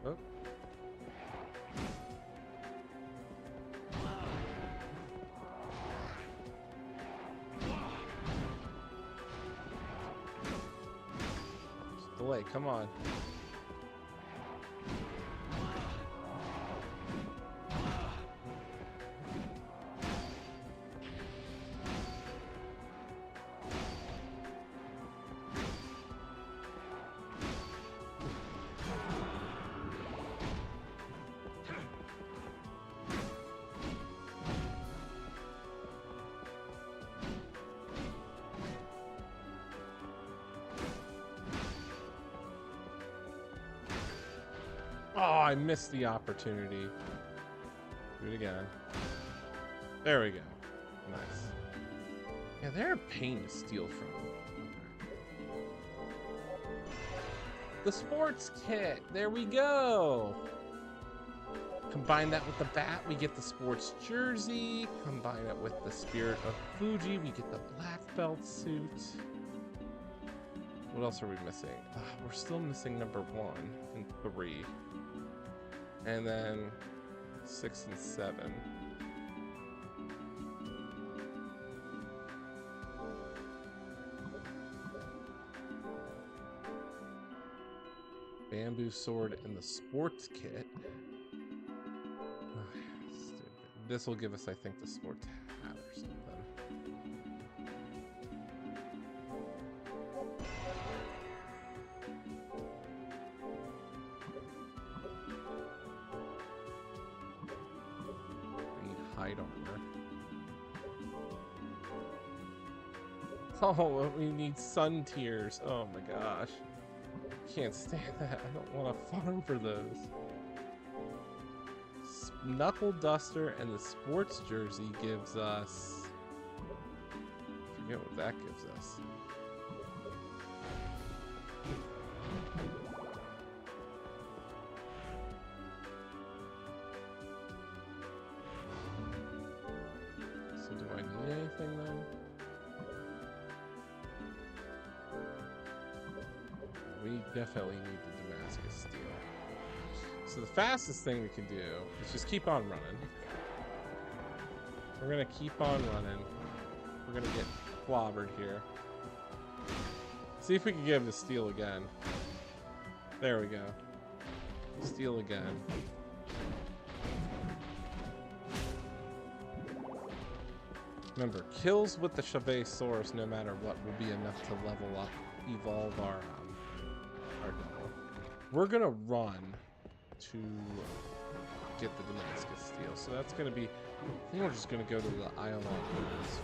Oh. Delay, come on. Oh, I missed the opportunity. Do it again. There we go. Nice. Yeah, they're a pain to steal from. Okay. The sports kit. There we go. Combine that with the bat, we get the sports jersey. Combine it with the Spirit of Fuji, we get the black belt suit. What else are we missing? We're still missing number 1 and 3. And then 6 and 7. Bamboo sword and the sports kit. Stupid. This will give us, I think, the sports hat or something. Oh, we need sun tears. Oh my gosh. Can't stand that. I don't want to farm for those. Knuckle duster and the sports jersey gives us... I forget what that gives us. So do I need anything then? We definitely need the Damascus steel. So the fastest thing we can do is just keep on running. We're gonna keep on running. We're gonna get clobbered here. See if we can get him to steal again. There we go. Steal again. Remember, kills with the Shavesaurus, no matter what, will be enough to level up, evolve our devil. We're gonna run to get the Damascus steel, so that's gonna be. I think we're just gonna go to the Isle of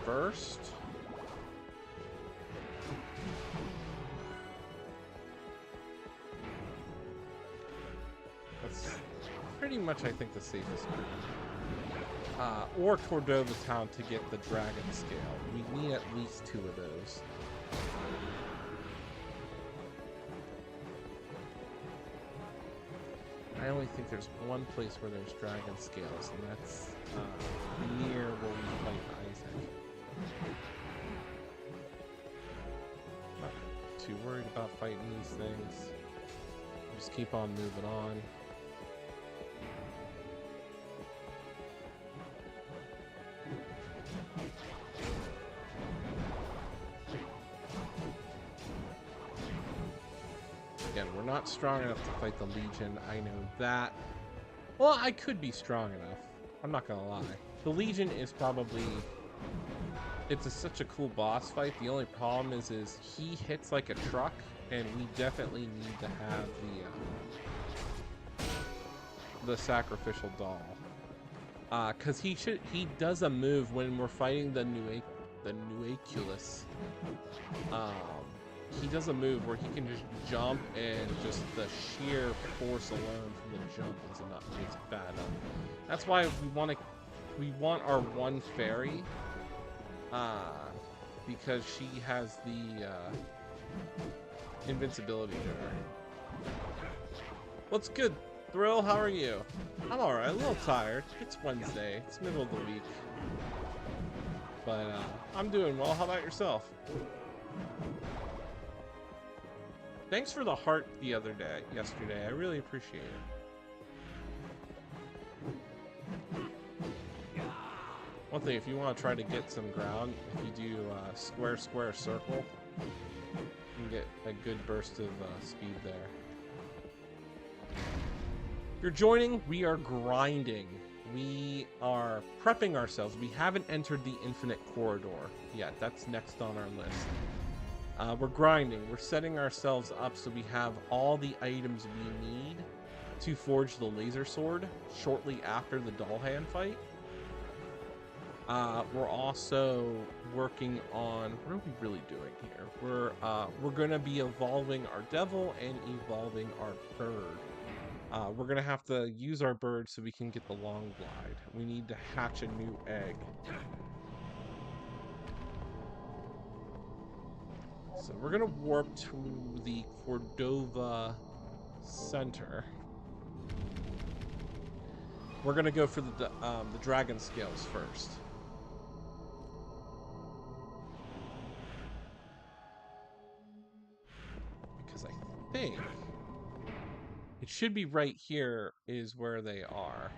first. pretty much, I think, the safest move. Or Cordova Town to get the Dragon Scale. We need at least 2 of those. I only think there's one place where there's Dragon Scales, and that's near where we fight Isaac. Not too worried about fighting these things. Just keep on moving on. Again, we're not strong enough to fight the Legion. I know that. Well, I could be strong enough. I'm not gonna lie. The Legion is probably... It's such a cool boss fight. The only problem is he hits like a truck, and we definitely need to have the sacrificial doll. Cause he does a move when we're fighting the Nuaculus. He does a move where he can just jump, and just the sheer force alone from the jump is enough. It's bad enough. That's why we want our one fairy, because she has the invincibility to her. What's good, Thrill? How are you? I'm all right. A little tired. It's Wednesday. It's middle of the week, but I'm doing well. How about yourself? Thanks for the heart yesterday. I really appreciate it. One thing, if you want to try to get some ground, if you do square, square, circle, you can get a good burst of speed there. If you're joining, we are grinding. We are prepping ourselves. We haven't entered the Infinite Corridor yet. That's next on our list. We're grinding. We're setting ourselves up so we have all the items we need to forge the laser sword shortly after the doll hand fight. We're also working on... What are we really doing here? We're going to be evolving our devil and evolving our bird. We're going to have to use our bird so we can get the long glide. We need to hatch a new egg. So we're gonna warp to the Cordova Center. We're gonna go for the Dragon Scales first. Because I think it should be right here is where they are.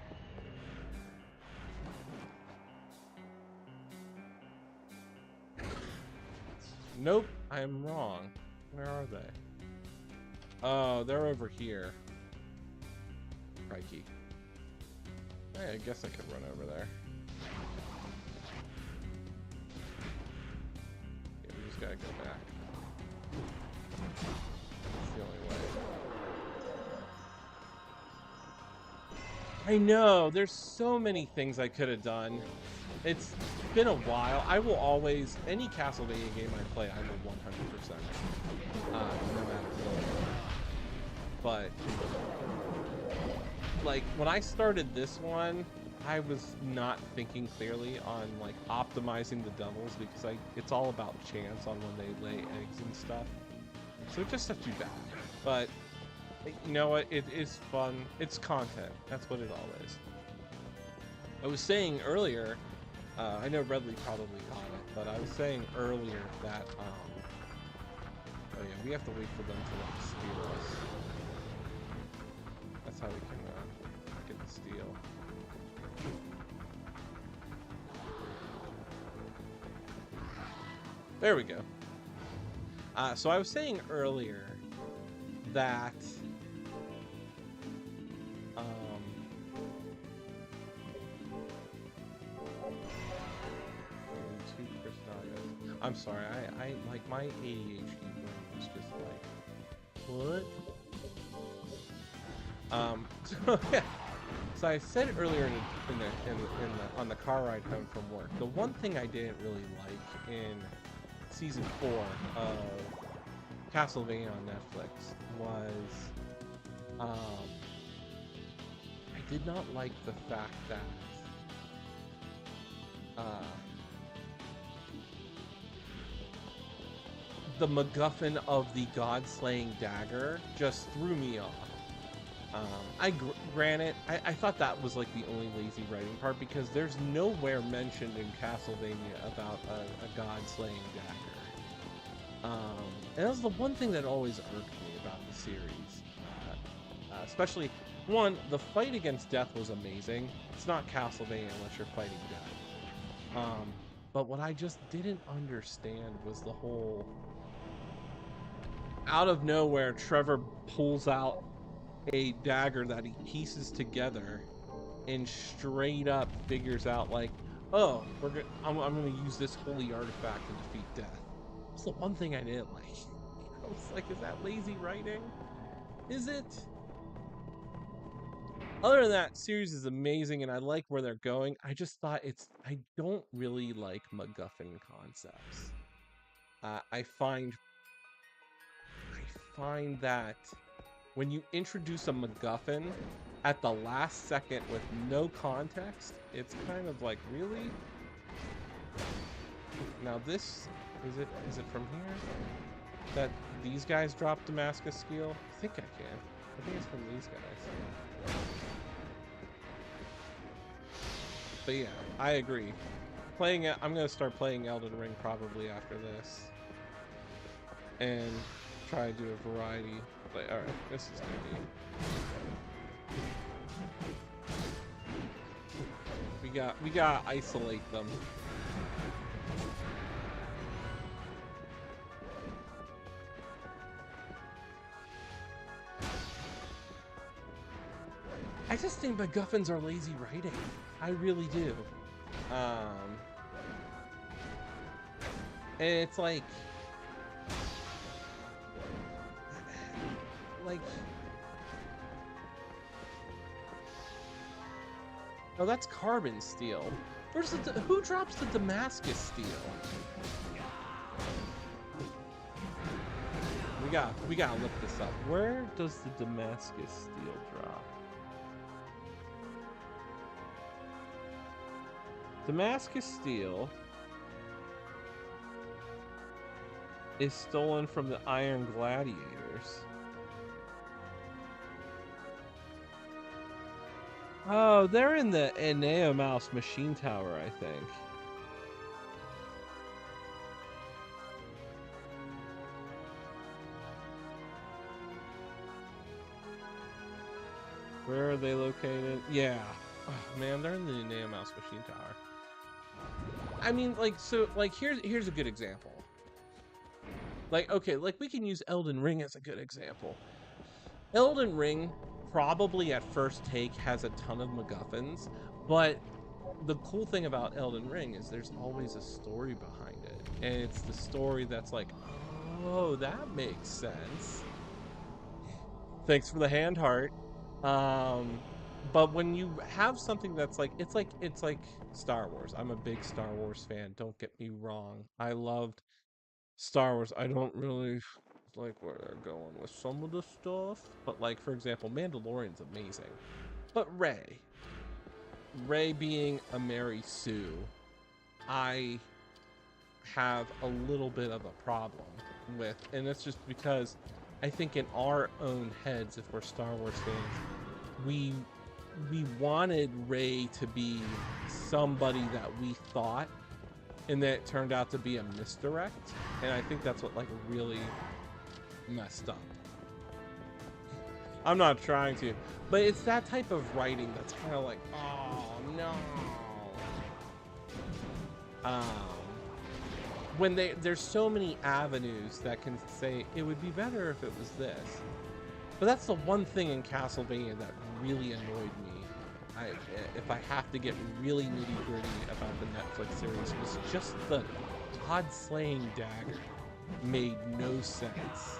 Nope, I'm wrong. Where are they? Oh, they're over here. Crikey. Hey, I guess I could run over there. Yeah, we just gotta go back. That's the only way. I know, there's so many things I could have done. It's been a while. I will always, any Castlevania game I play, I will 100%. No matter what. But, like, when I started this one, I was not thinking clearly on, like, optimizing the doubles because it's all about chance on when they lay eggs and stuff. So it just not too bad. But, you know what? It is fun. It's content. That's what it all is. I was saying earlier... I know Redley probably caught it, but I was saying earlier that, oh yeah, we have to wait for them to, like, steal us. That's how we can, get the steal. There we go. So I was saying earlier that, I'm sorry, I like my ADHD brain is just like, what? So yeah. So I said earlier on the car ride home from work, the one thing I didn't really like in season 4 of Castlevania on Netflix was, I did not like the fact that the MacGuffin of the God-slaying dagger just threw me off. Granted, I thought that was like the only lazy writing part, because there's nowhere mentioned in Castlevania about a god-slaying dagger. And that was the one thing that always irked me about the series. Especially, one, the fight against death was amazing. It's not Castlevania unless you're fighting death. But what I just didn't understand was the whole... Out of nowhere, Trevor pulls out a dagger that he pieces together and straight up figures out like, oh, I'm gonna use this holy artifact to defeat death. It's the one thing I didn't like. I was like, is that lazy writing? Is it? Other than that, series is amazing and I like where they're going. I just thought I don't really like MacGuffin concepts. I find that when you introduce a MacGuffin at the last second with no context, it's kind of like, really? Now this, is it from here? That these guys drop Damascus Steel? I think I can. I think it's from these guys. But yeah, I agree. I'm gonna start playing Elden Ring probably after this. And try to do a variety. Like, all right, this is gonna be. We gotta isolate them. I just think MacGuffins are lazy writing. I really do. And it's like. Oh, that's carbon steel. Who drops the Damascus steel? We gotta look this up. Where does the Damascus steel drop? Damascus steel is stolen from the Iron Gladiators. Oh, they're in the Enea Mouse machine tower, I think. Where are they located? Yeah. Oh, man, they're in the Enea Mouse machine tower. I mean, like, so, like, here's a good example. Like, okay, like, we can use Elden Ring as a good example. Elden Ring probably at first take has a ton of MacGuffins, but the cool thing about Elden Ring is there's always a story behind it. And it's the story that's like, oh, that makes sense. Thanks for the hand heart. But when you have something that's like, it's like Star Wars. I'm a big Star Wars fan, don't get me wrong. I loved Star Wars. I don't really like where they're going with some of the stuff, but like, for example, Mandalorian's amazing. But Rey being a Mary Sue, I have a little bit of a problem with, and it's just because I think in our own heads, if we're Star Wars fans, we wanted Rey to be somebody that we thought, and then it turned out to be a misdirect, and I think that's what like really messed up. I'm not trying to, but it's that type of writing that's kind of like, oh no. When there's so many avenues that can say it would be better if it was this, but that's the one thing in Castlevania that really annoyed me. If I have to get really nitty gritty about the Netflix series, was just the God-slaying dagger made no sense.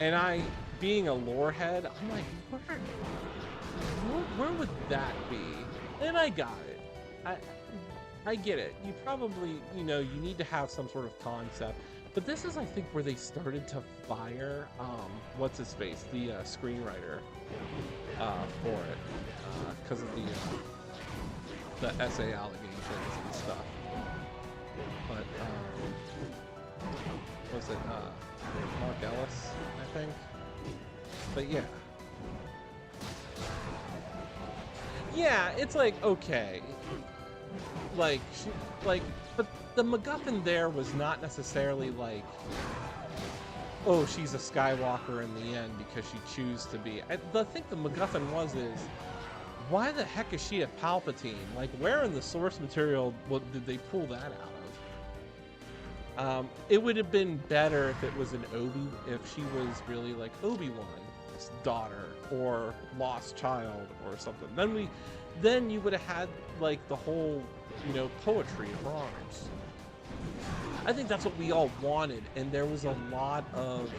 And I, being a lore head, I'm like, where would that be? And I got it. I get it. You probably, you need to have some sort of concept. But this is, I think, where they started to fire, what's his face, the screenwriter for it because of the essay allegations and stuff. But was it Mark Ellis, I think? But yeah. Yeah, it's like, okay. Like, but the MacGuffin there was not necessarily like, oh, she's a Skywalker in the end because she chose to be. I think the MacGuffin is, why the heck is she a Palpatine? Like, where in the source material did they pull that out of? It would have been better if it was if she was really like Obi-Wan's daughter or lost child or something. Then you would have had like the whole, poetry of arms. I think that's what we all wanted, and there was a lot of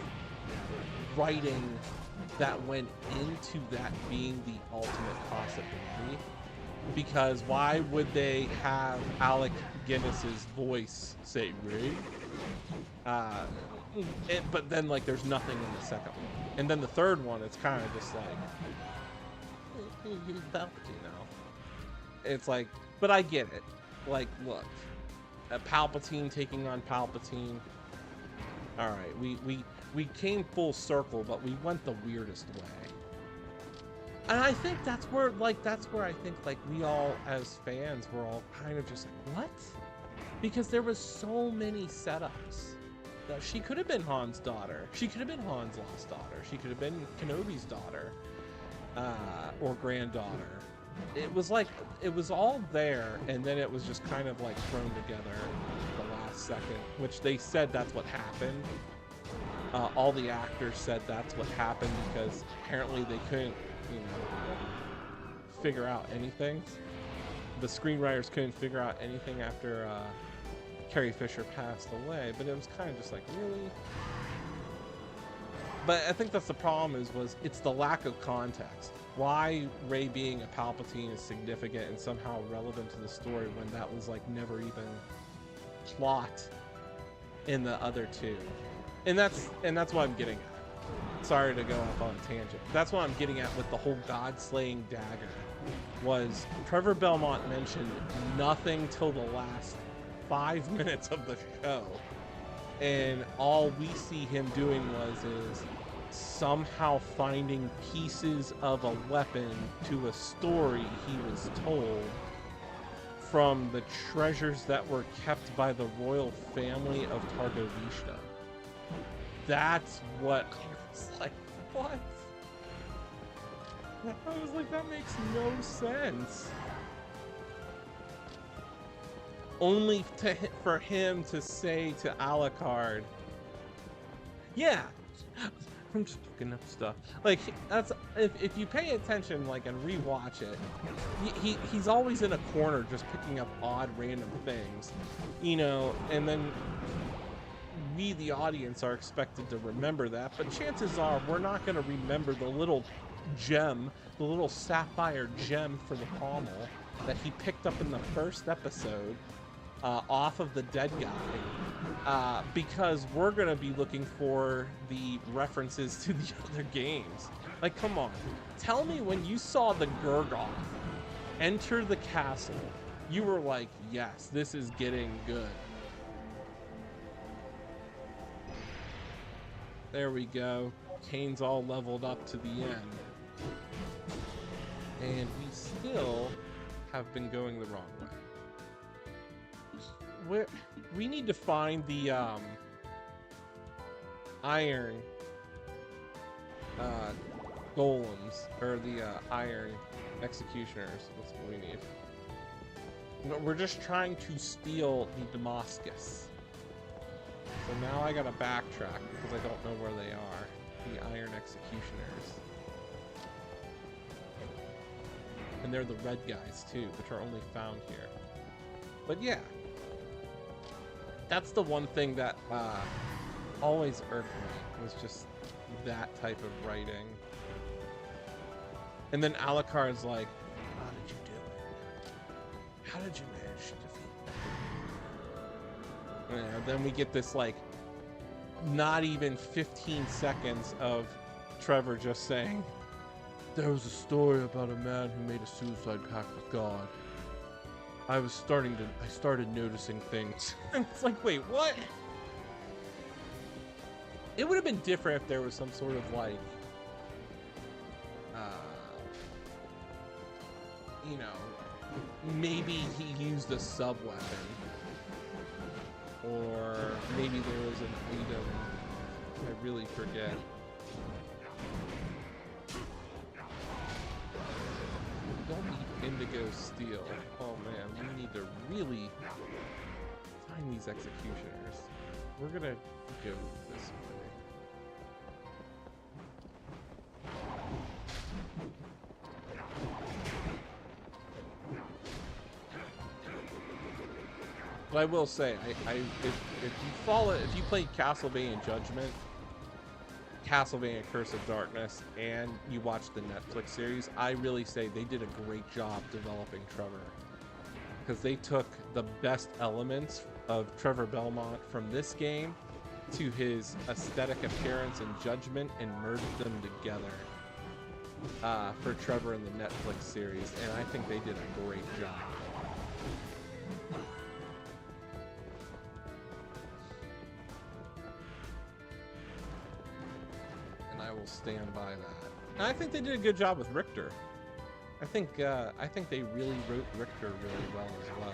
writing that went into that being the ultimate possibility. Because why would they have Alec Guinness's voice say Ray? But then like there's nothing in the second one, and then the third one it's kind of just like Palpatine now. It's like, but I get it. Like, look, a Palpatine taking on Palpatine. All right, we came full circle, but we went the weirdest way. And I think that's where I think like we all as fans were all kind of just like, what? Because there was so many setups. That she could have been Han's daughter. She could have been Han's lost daughter. She could have been Kenobi's daughter or granddaughter. It was like, it was all there, and then it was just kind of like thrown together at the last second, which they said that's what happened. All the actors said that's what happened because apparently they couldn't, figure out anything. The screenwriters couldn't figure out anything after Carrie Fisher passed away, but it was kind of just like, really? But I think that's the problem was it's the lack of context. Why Rey being a Palpatine is significant and somehow relevant to the story when that was like never even plot in the other two. And that's what I'm getting at. Sorry to go off on a tangent. That's what I'm getting at with the whole God-slaying dagger. Was Trevor Belmont mentioned nothing till the last 5 minutes of the show, and all we see him doing is somehow finding pieces of a weapon to a story he was told from the treasures that were kept by the royal family of Targovishta. That's what I was like, what? I was like, that makes no sense. Only for him to say to Alucard, yeah, I'm just looking up stuff. Like, that's if you pay attention, like, and rewatch it, he's always in a corner just picking up odd random things, and then we, the audience, are expected to remember that, but chances are we're not going to remember the little gem, the little sapphire gem for the pommel that he picked up in the first episode off of the dead guy, because we're going to be looking for the references to the other games. Like, come on. Tell me when you saw the Gurgoth enter the castle, you were like, yes, this is getting good. There we go. Kane's all leveled up to the end. And we still have been going the wrong way. We need to find the iron golems, or the iron executioners. That's what we need. No, we're just trying to steal the Damascus. So now I gotta backtrack because I don't know where they are. The iron executioners. And they're the red guys too, which are only found here. But yeah. That's the one thing that always irked me, was just that type of writing. And then Alucard's like, how did you do it? How did you manage to defeat them? And then we get this, like, not even 15 seconds of Trevor just saying, There was a story about a man who made a suicide pact with God. I started noticing things. It's like, wait, what? It would have been different if there was some sort of like, you know, maybe he used a sub weapon, or maybe there was an item. I really forget. We don't need indigo steel. Oh man, we need to really find these executioners. We're gonna go this way. But I will say, if you played Castlevania Judgment, Castlevania Curse of Darkness, and you watch the Netflix series, I really say they did a great job developing Trevor, because they took the best elements of Trevor Belmont from this game to his aesthetic appearance in Judgment and merged them together for Trevor in the Netflix series, and I think they did a great job. Stand by that. And I think they did a good job with Richter. I think they really wrote Richter really well as well.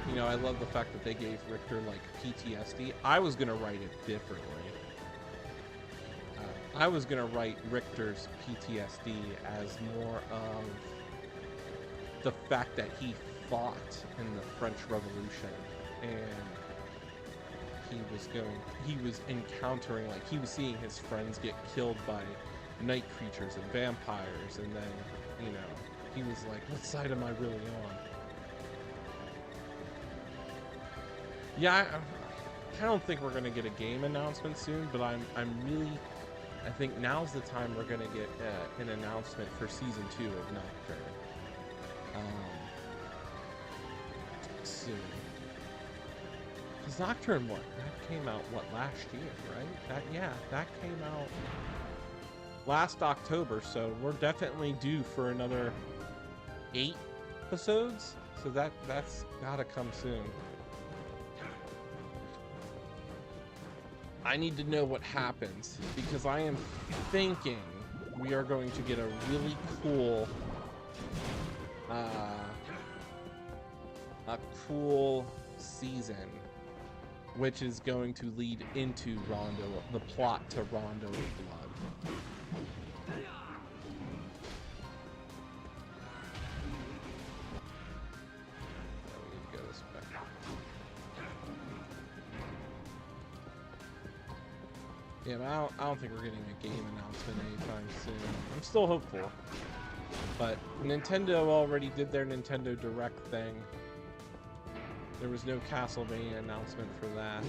You know, I love the fact that they gave Richter like PTSD. I was gonna write it differently. I was gonna write Richter's PTSD as more of the fact that he fought in the French Revolution, and he was encountering, like, he was seeing his friends get killed by night creatures and vampires, and then, you know, he was like, what side am I really on? Yeah, I don't think we're gonna get a game announcement soon, but I think now's the time we're gonna get an announcement for season 2 of Nocturne. Soon. Because Nocturne, that came out last year, right? That came out last October, so we're definitely due for another 8 episodes. So that's gotta come soon. I need to know what happens, because I am thinking we are going to get a really cool season, which is going to lead into the plot to Rondo of Blood. Go this way. Yeah, but I don't think we're getting a game announcement anytime soon. I'm still hopeful. But Nintendo already did their Nintendo Direct thing. There was no Castlevania announcement for that.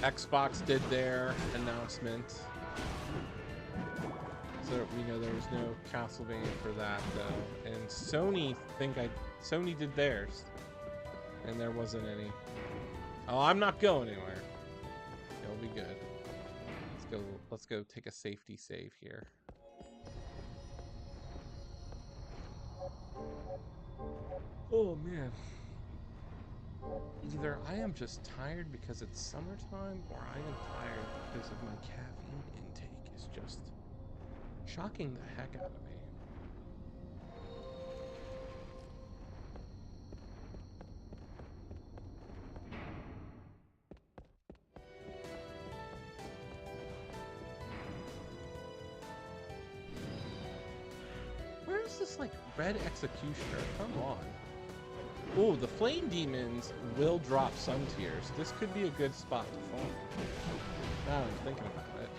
Xbox did their announcement. So we know there was no Castlevania for that though. And Sony did theirs. And there wasn't any. Oh, I'm not going anywhere. It'll be good. Let's go take a safety save here. Oh man. Either I am just tired because it's summertime, or I am tired because of my caffeine intake is just shocking the heck out of me. Where's this, like, red executioner? Come on. Ooh, the flame demons will drop sun tears. This could be a good spot to fall. Now I'm thinking about it.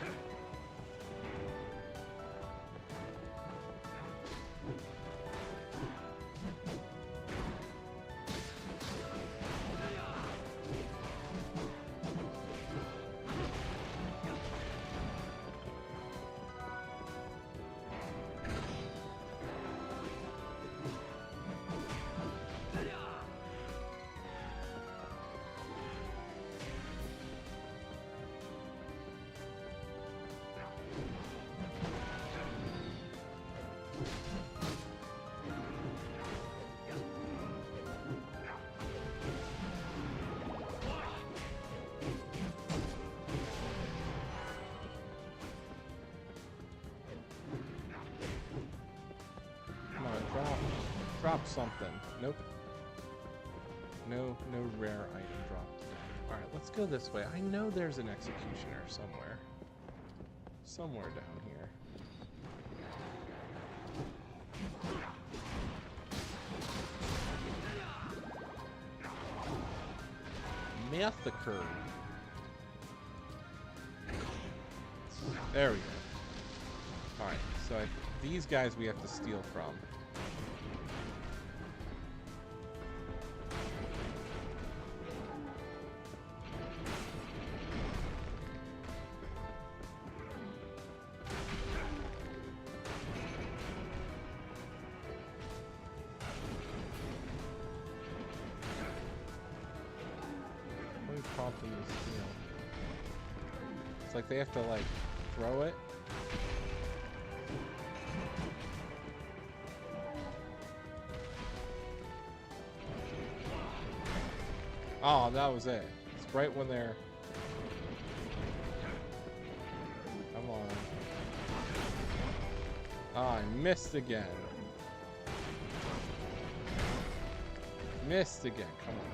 Drop something. Nope. No rare item dropped. Alright, let's go this way. I know there's an executioner somewhere. Somewhere down here. Massacre. There we go. Alright, so these guys we have to steal from. Prompt them to steal. It's like they have to like throw it. Oh, that was it. It's right when they're... Come on. Oh, I missed again. Missed again. Come on.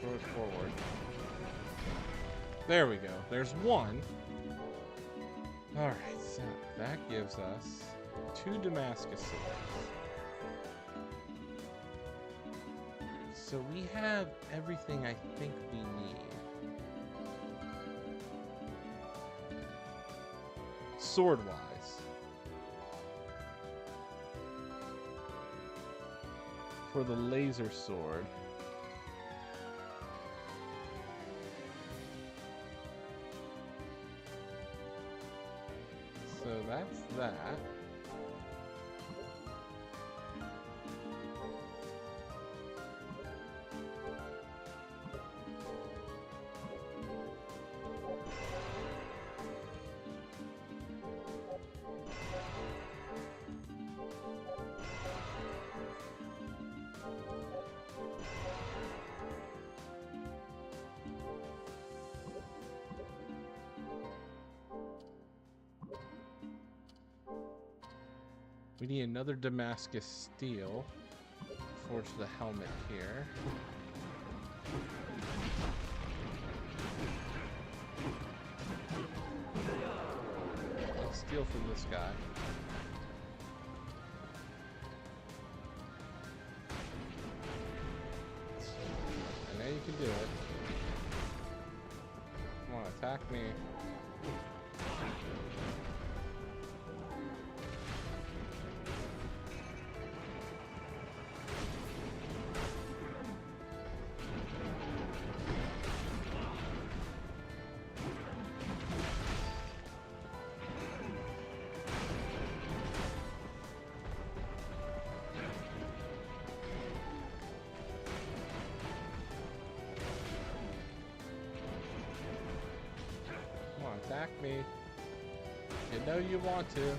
Throw it forward. There we go. There's one. Alright, so that gives us 2 Damascus swords. So we have everything I think we need. Sword-wise. For the laser sword. So that's that. We need another Damascus steel. Forge the helmet here. Let's steal from this guy. I know you can do it. Come on, attack me. Attack me. You know you want to.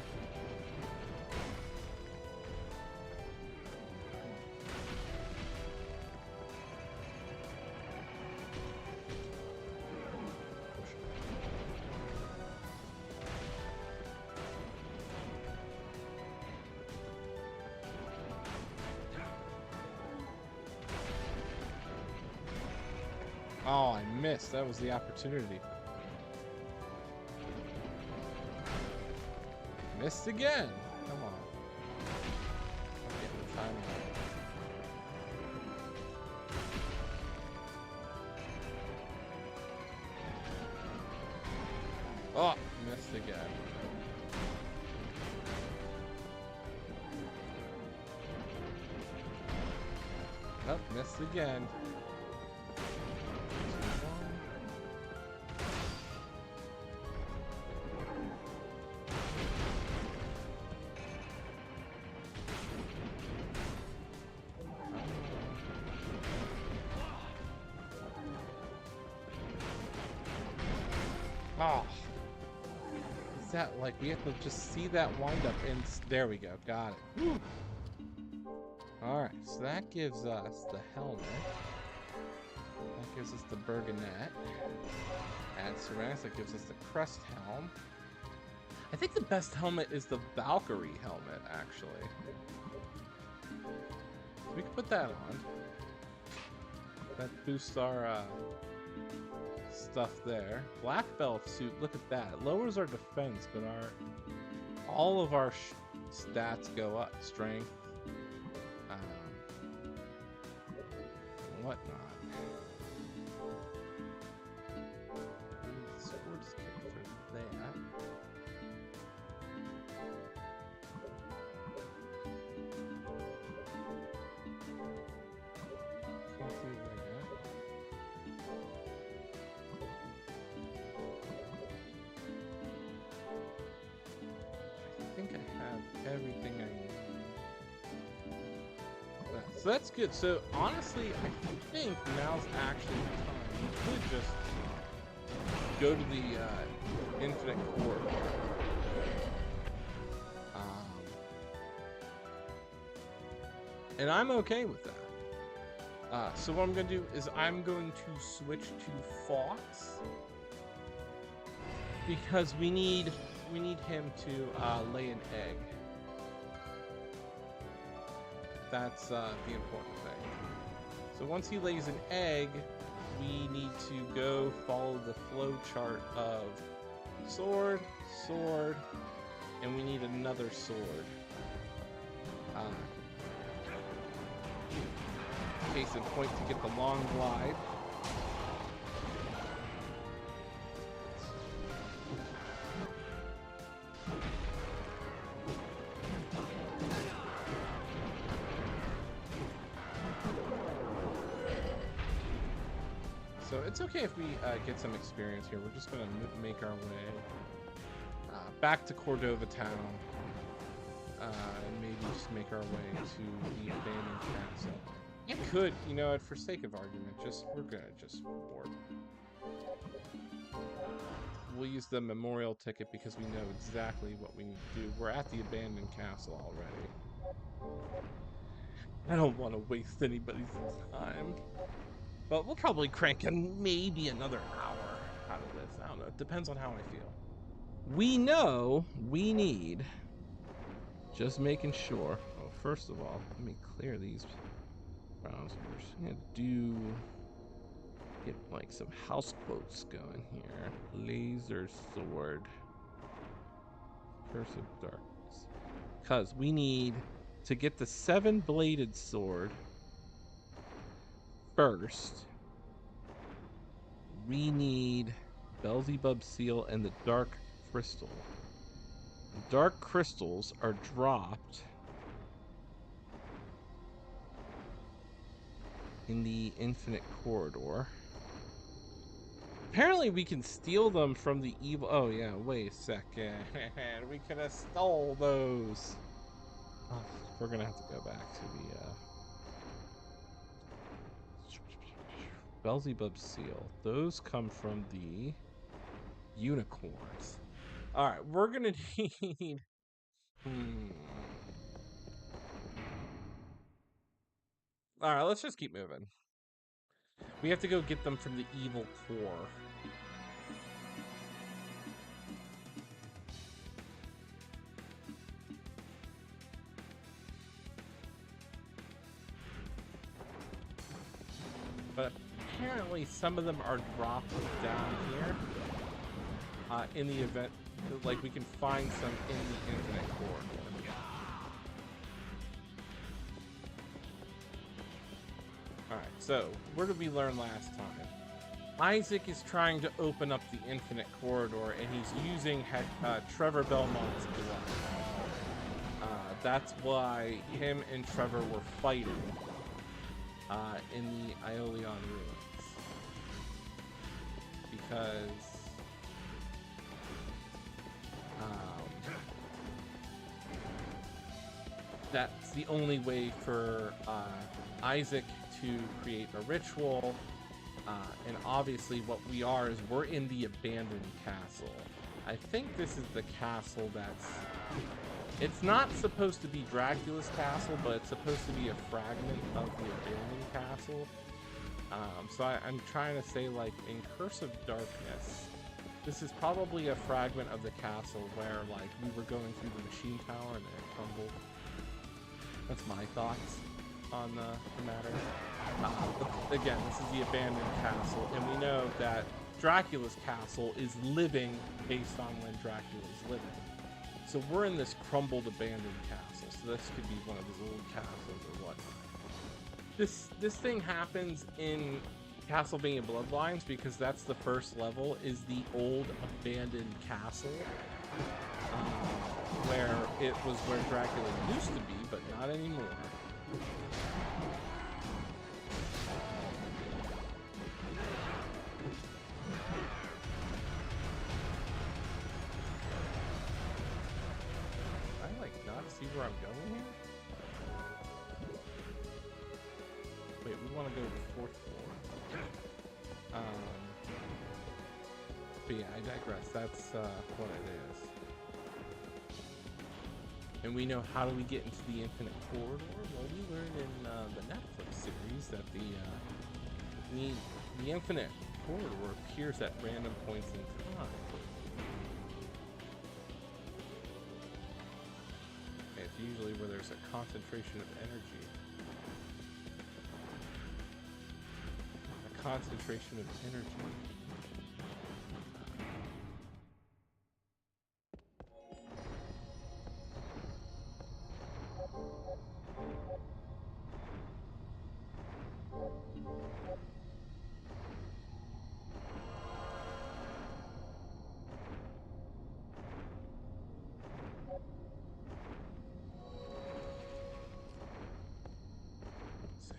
Oh, I missed. That was the opportunity. Missed again. Come on. I'm getting the timing right. Oh, missed again. Nope, missed again. Oh, is that like we have to just see that wind up and there we go, got it. Whew. All right, so that gives us the helmet. That gives us the Burgonet. Add ceramics. That gives us the crest helm. I think the best helmet is the Valkyrie helmet, actually. We can put that on. That boosts our stuff there. Black belt suit, look at that. It lowers our defense, but all of our stats go up. Strength, whatnot. Swords kit for that. Can't do that. I think I have everything I need. So that's good. So honestly, I think now's actually the time. We could just go to the infinite corridor. And I'm okay with that. So what I'm going to do is I'm going to switch to Fox because we need him to lay an egg. That's the important thing. So once he lays an egg, we need to go follow the flow chart of sword, sword, and we need another sword. Case in point to get the long glide. So it's okay if we get some experience here. We're just going to make our way back to Cordova Town. And maybe just make our way to the abandoned castle. You could, you know, for sake of argument, we're going to just warp. We'll use the memorial ticket because we know exactly what we need to do. We're at the abandoned castle already. I don't want to waste anybody's time. But we'll probably crank in maybe another hour out of this. I don't know. It depends on how I feel. We know we need... Just making sure. Oh, first of all, let me clear these browsers. I'm going to get like some house quotes going here. Laser sword. Curse of Darkness. Because we need to get the 7-bladed sword first. We need Beelzebub seal and the Dark Crystal. The Dark Crystals are dropped in the Infinite Corridor. Apparently we can steal them from the evil... Oh yeah, wait a second. We could have stole those. Oh, we're gonna have to go back to the Beelzebub seal. Those come from the unicorns. Alright, we're gonna need... Alright, let's just keep moving. We have to go get them from the evil core. But apparently some of them are dropped down here. In the event, like we can find some in the Infinite Corridor. Alright, so what did we learn last time? Isaac is trying to open up the Infinite Corridor, and he's using Trevor Belmont's blood. That's why him and Trevor were fighting in the Aeolian ruins. Because that's the only way for Isaac to create a ritual, and obviously what we are is we're in the abandoned castle. I think this is the castle that's... It's not supposed to be Dracula's castle, but it's supposed to be a fragment of the abandoned castle. So I'm trying to say, like, in Curse of Darkness, This is probably a fragment of the castle where, like, we were going through the machine tower and then it crumbled. That's my thoughts on the matter. But again, this is the abandoned castle, and we know that Dracula's castle is living based on when Dracula's living. So we're in this crumbled, abandoned castle. So this could be one of his old castles or whatnot. This thing happens in Castlevania Bloodlines because that's the first level, is the old abandoned castle, where it was where Dracula used to be, but not anymore. I like not see where I'm going here. Wait, we want to go to the 4th floor. But yeah, I digress. That's what it is. And we know how do we get into the Infinite Corridor? Well, we learned in the Netflix series that the Infinite Corridor appears at random points in time. And it's usually where there's a concentration of energy. A concentration of energy.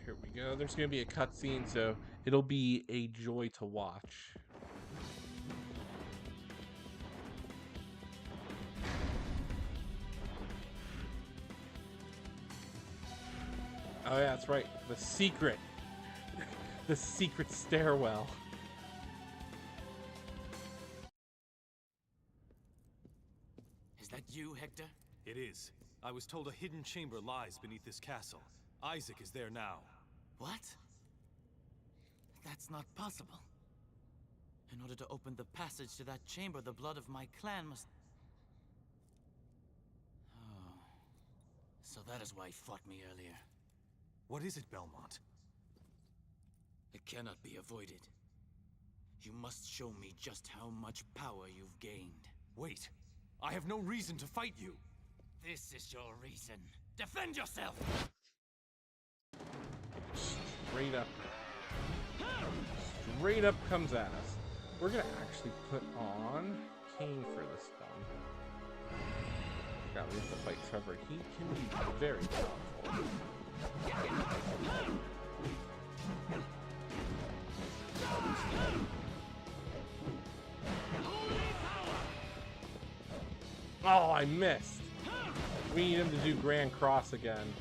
Here we go. There's going to be a cutscene, so it'll be a joy to watch. Oh yeah, that's right. The secret. The secret stairwell. Is that you, Hector? It is. I was told a hidden chamber lies beneath this castle. Isaac is there now. What? That's not possible. In order to open the passage to that chamber, the blood of my clan must... Oh. So that is why he fought me earlier. What is it, Belmont? It cannot be avoided. You must show me just how much power you've gained. Wait. I have no reason to fight you. This is your reason. Defend yourself! Straight up comes at us. We're gonna actually put on Kane for this one. God, we have to fight Trevor. He can be very powerful. Oh, I missed. We need him to do Grand Cross again.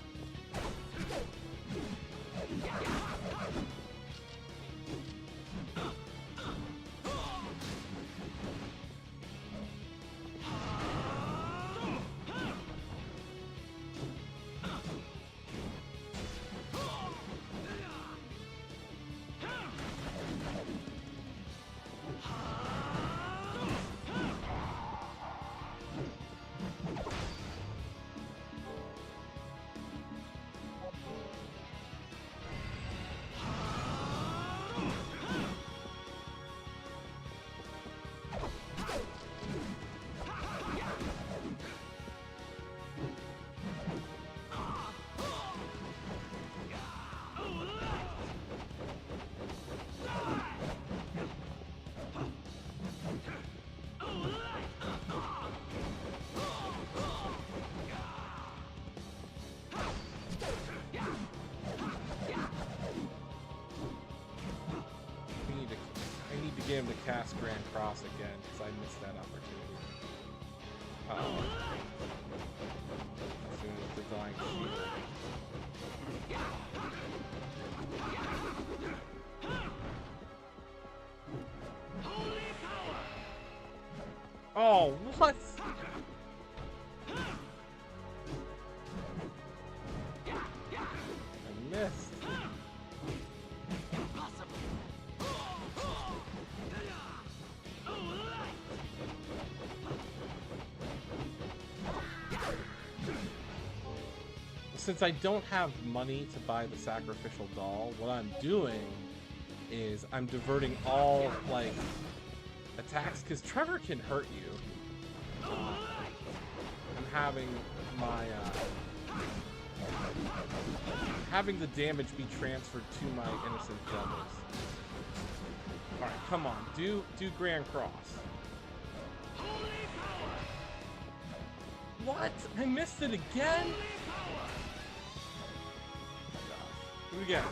Get him to cast Grand Cross again because I missed that opportunity. Uh-oh. As soon as the dying shield. Oh, what? I missed. since I don't have money to buy the sacrificial doll, what I'm doing is I'm diverting all, like, attacks, because Trevor can hurt you. I'm having my, having the damage be transferred to my innocent devils. Alright, come on, do Grand Cross. What? I missed it again? Do it again.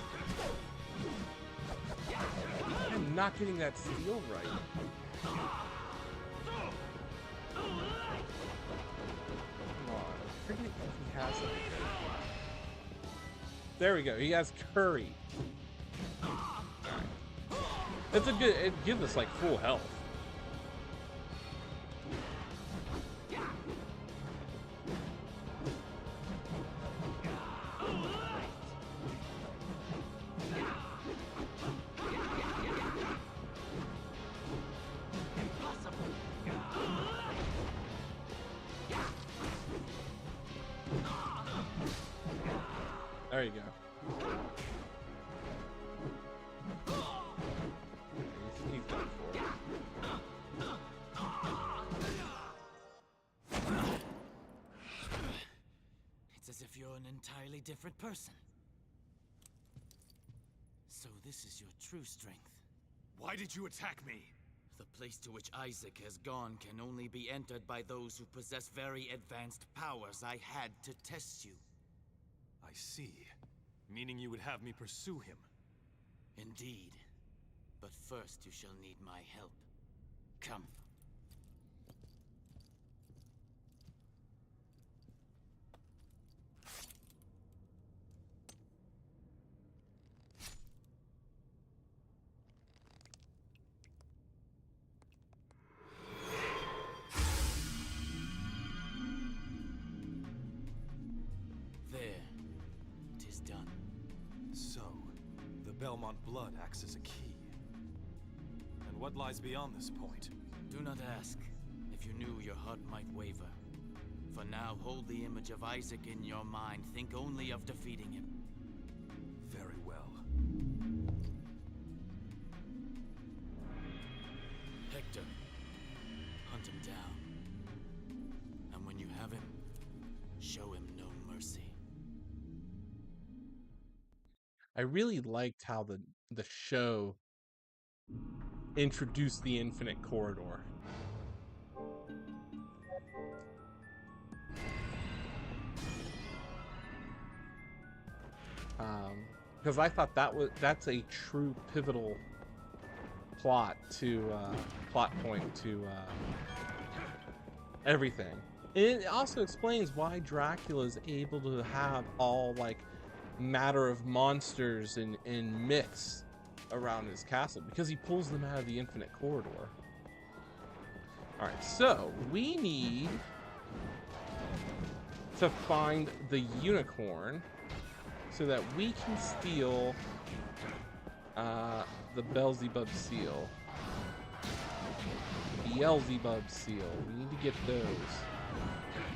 I'm not getting that steal right. Come on. I forget if he has it. There we go. He has Curry. Right. That's a good. It gives us like full health. There you go. He's done for. It's as if you're an entirely different person. So this is your true strength. Why did you attack me? The place to which Isaac has gone can only be entered by those who possess very advanced powers. I had to test you. I see. Meaning you would have me pursue him. Indeed. But first you shall need my help. Come. Belmont blood acts as a key. And what lies beyond this point? Do not ask. If you knew, your heart might waver. For now, hold the image of Isaac in your mind. Think only of defeating him. Very well. Hector, hunt him down. And when you have him, show him no mercy. I really liked how the show introduced the infinite corridor. Because I thought that's a true pivotal plot point to everything. And it also explains why Dracula is able to have all like matter of monsters and myths around his castle, because he pulls them out of the infinite corridor. Alright, so we need to find the unicorn so that we can steal the Beelzebub seal. Beelzebub seal. We need to get those.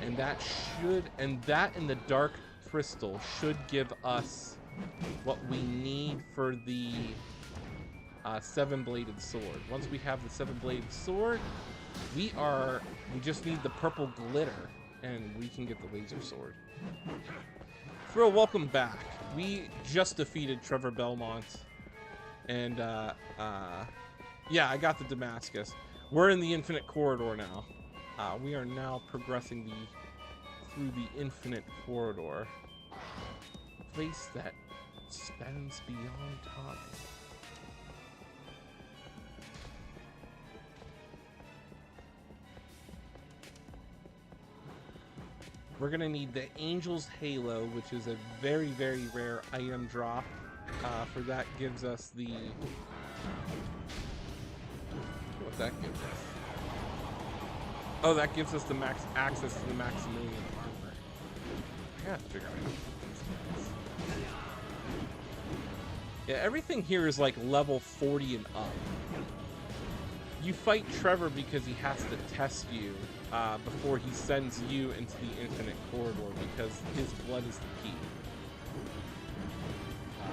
And that and the dark crystal should give us what we need for the seven-bladed sword. Once we have the seven-bladed sword, we just need the purple glitter and we can get the laser sword. Thrill, welcome back. We just defeated Trevor Belmont and yeah, I got the Damascus. We're in the infinite corridor now. We are now progressing through the infinite corridor. Place that spans beyond time. We're gonna need the Angel's Halo, which is a very, very rare item drop. For that gives us the... What that gives us? Oh, that gives us the max access to the Maximilian armor. I gotta figure out how to do this. Yeah, everything here is like level 40 and up. You fight Trevor because he has to test you before he sends you into the infinite corridor, because his blood is the key.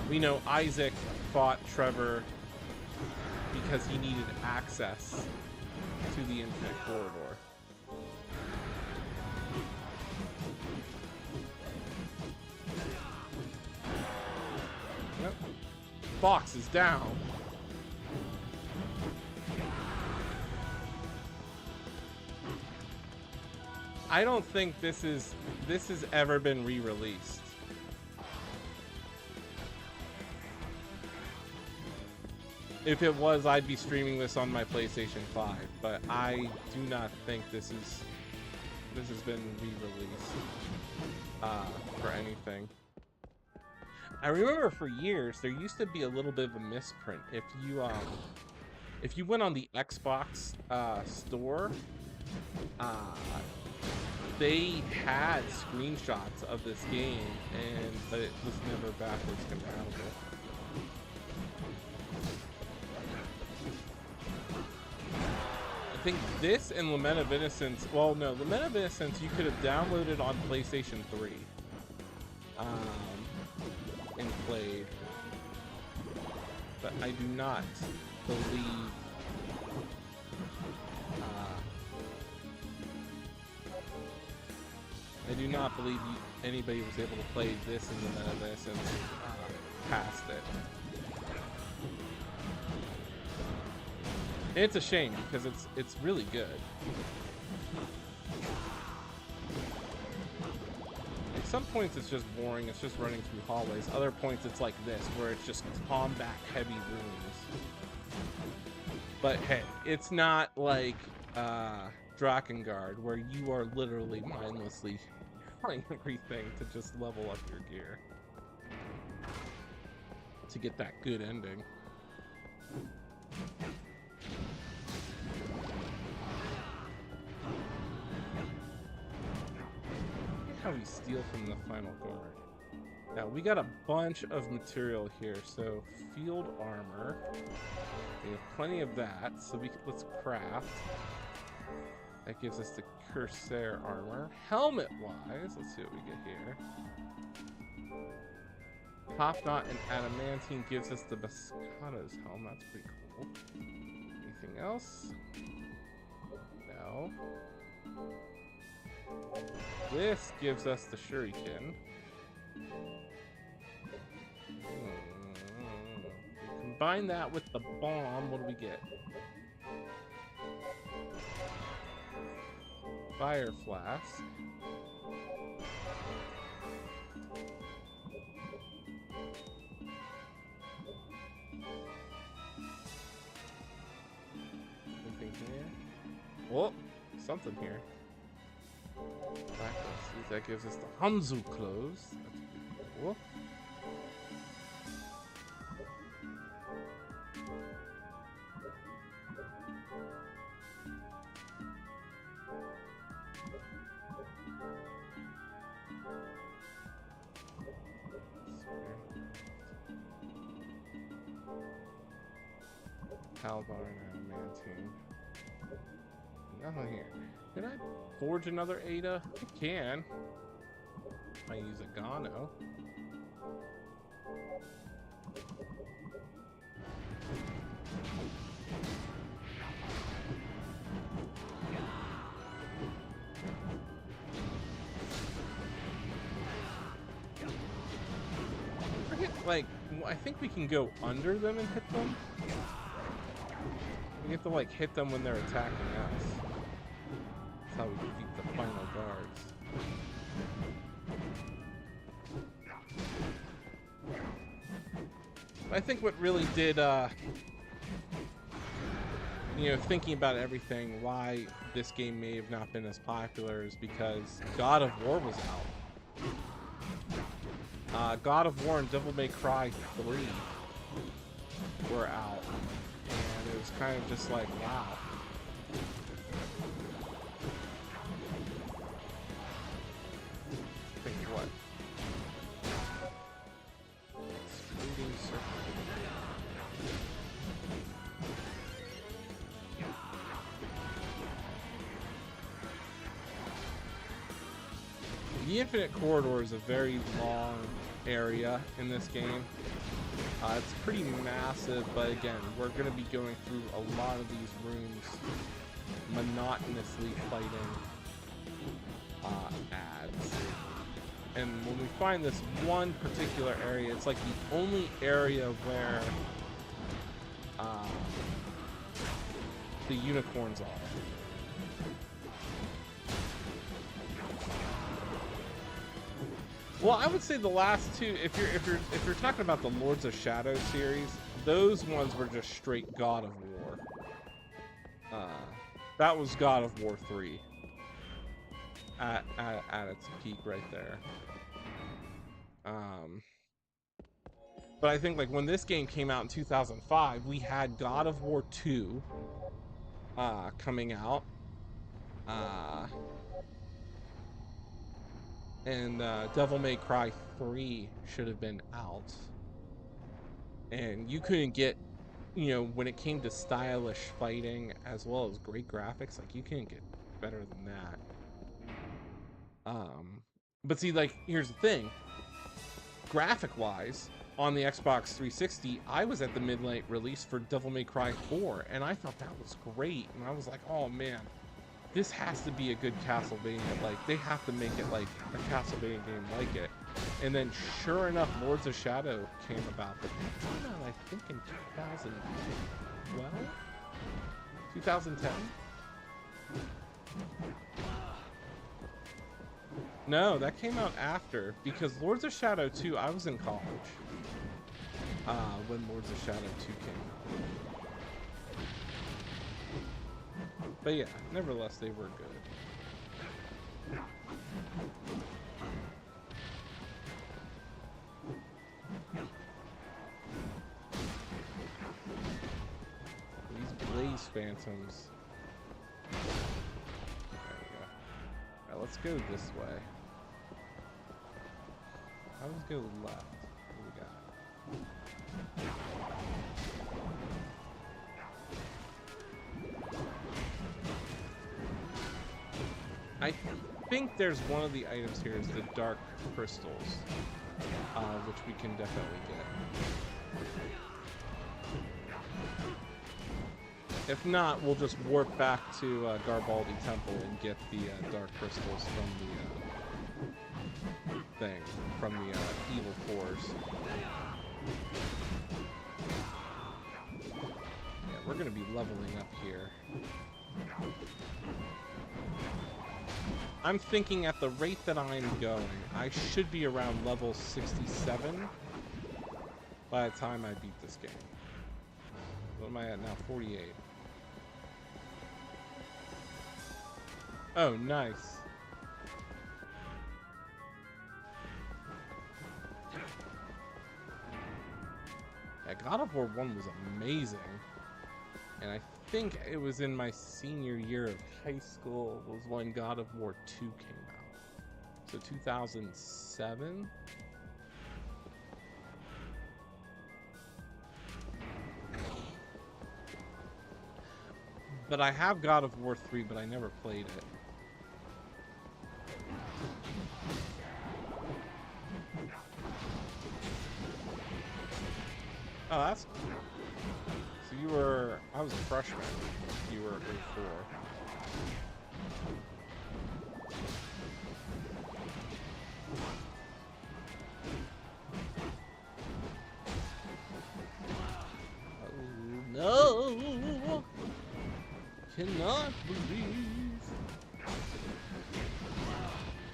We know Isaac fought Trevor because he needed access to the infinite corridor. Yep. Box is down. I don't think this has ever been re-released. If it was, I'd be streaming this on my PlayStation 5, but I do not think this has been re-released for anything. I remember for years there used to be a little bit of a misprint. If you went on the Xbox store, they had screenshots of this game, but it was never backwards compatible. I think this and Lament of Innocence, well, no, Lament of Innocence you could have downloaded on PlayStation 3 and played, but I do not believe anybody was able to play this in Lament of Innocence past it. And it's a shame because it's really good. At some points it's just boring, it's just running through hallways. Other points it's like this, where it's just combat heavy rooms. But hey, it's not like Drakengard, where you are literally mindlessly trying everything to just level up your gear to get that good ending. How we steal from the final guard. Now we got a bunch of material here, so field armor. We have plenty of that, so let's craft. That gives us the Corsair armor. Helmet wise, let's see what we get here. Top knot and adamantine gives us the Biscotto's helm. That's pretty cool. Anything else? No. This gives us the shuriken. Combine that with the bomb, what do we get? Fire flask. Anything here? Whoa, something here. That gives us the Hanzo clothes. That's pretty cool. Halbar and adamantine. Nothing here. Can I forge another Ada? I can. I use a Gano. Like, I think we can go under them and hit them. We get to like hit them when they're attacking us. That's how we defeat the final guards. I think what really did, you know, thinking about everything, why this game may have not been as popular is because God of War was out. God of War and Devil May Cry 3 were out. And it was kind of just like, wow. Think what? Excluding circle. The Infinite Corridor is a very long area in this game. It's pretty massive, but again, we're going to be going through a lot of these rooms monotonously fighting ads. And when we find this one particular area, it's like the only area where the unicorns are. Well, I would say the last two, if you're talking about the Lords of Shadow series, those ones were just straight God of War. That was God of War 3 at its peak right there. But I think like when this game came out in 2005, we had God of War 2 coming out. And Devil May Cry 3 should have been out. And you couldn't get, you know, when it came to stylish fighting as well as great graphics, like you couldn't get better than that. But see, like, here's the thing. Graphic-wise, on the Xbox 360, I was at the midnight release for Devil May Cry 4, and I thought that was great. And I was like, oh man, this has to be a good Castlevania. Like, they have to make it like a Castlevania game like it. And then, sure enough, Lords of Shadow came about. But that came out, I think, in 2012? 2010? No, that came out after. Because Lords of Shadow 2, I was in college. When Lords of Shadow 2 came out. But yeah, nevertheless, they were good. These Blaze Phantoms. There we go. Alright, let's go this way. I always go left. What do we got? I think there's one of the items here is the dark crystals, which we can definitely get. If not, we'll just warp back to Garibaldi Temple and get the dark crystals from the thing, from the evil cores. Yeah, we're gonna be leveling up here. I'm thinking at the rate that I'm going, I should be around level 67 by the time I beat this game. What am I at now? 48. Oh, nice. Yeah, God of War 1 was amazing. And I think it was in my senior year of high school was when God of War 2 came out. So 2007? But I have God of War 3, but I never played it. Oh, that's cool. So you were, I was a freshman. You were grade 4. Oh no! Cannot believe.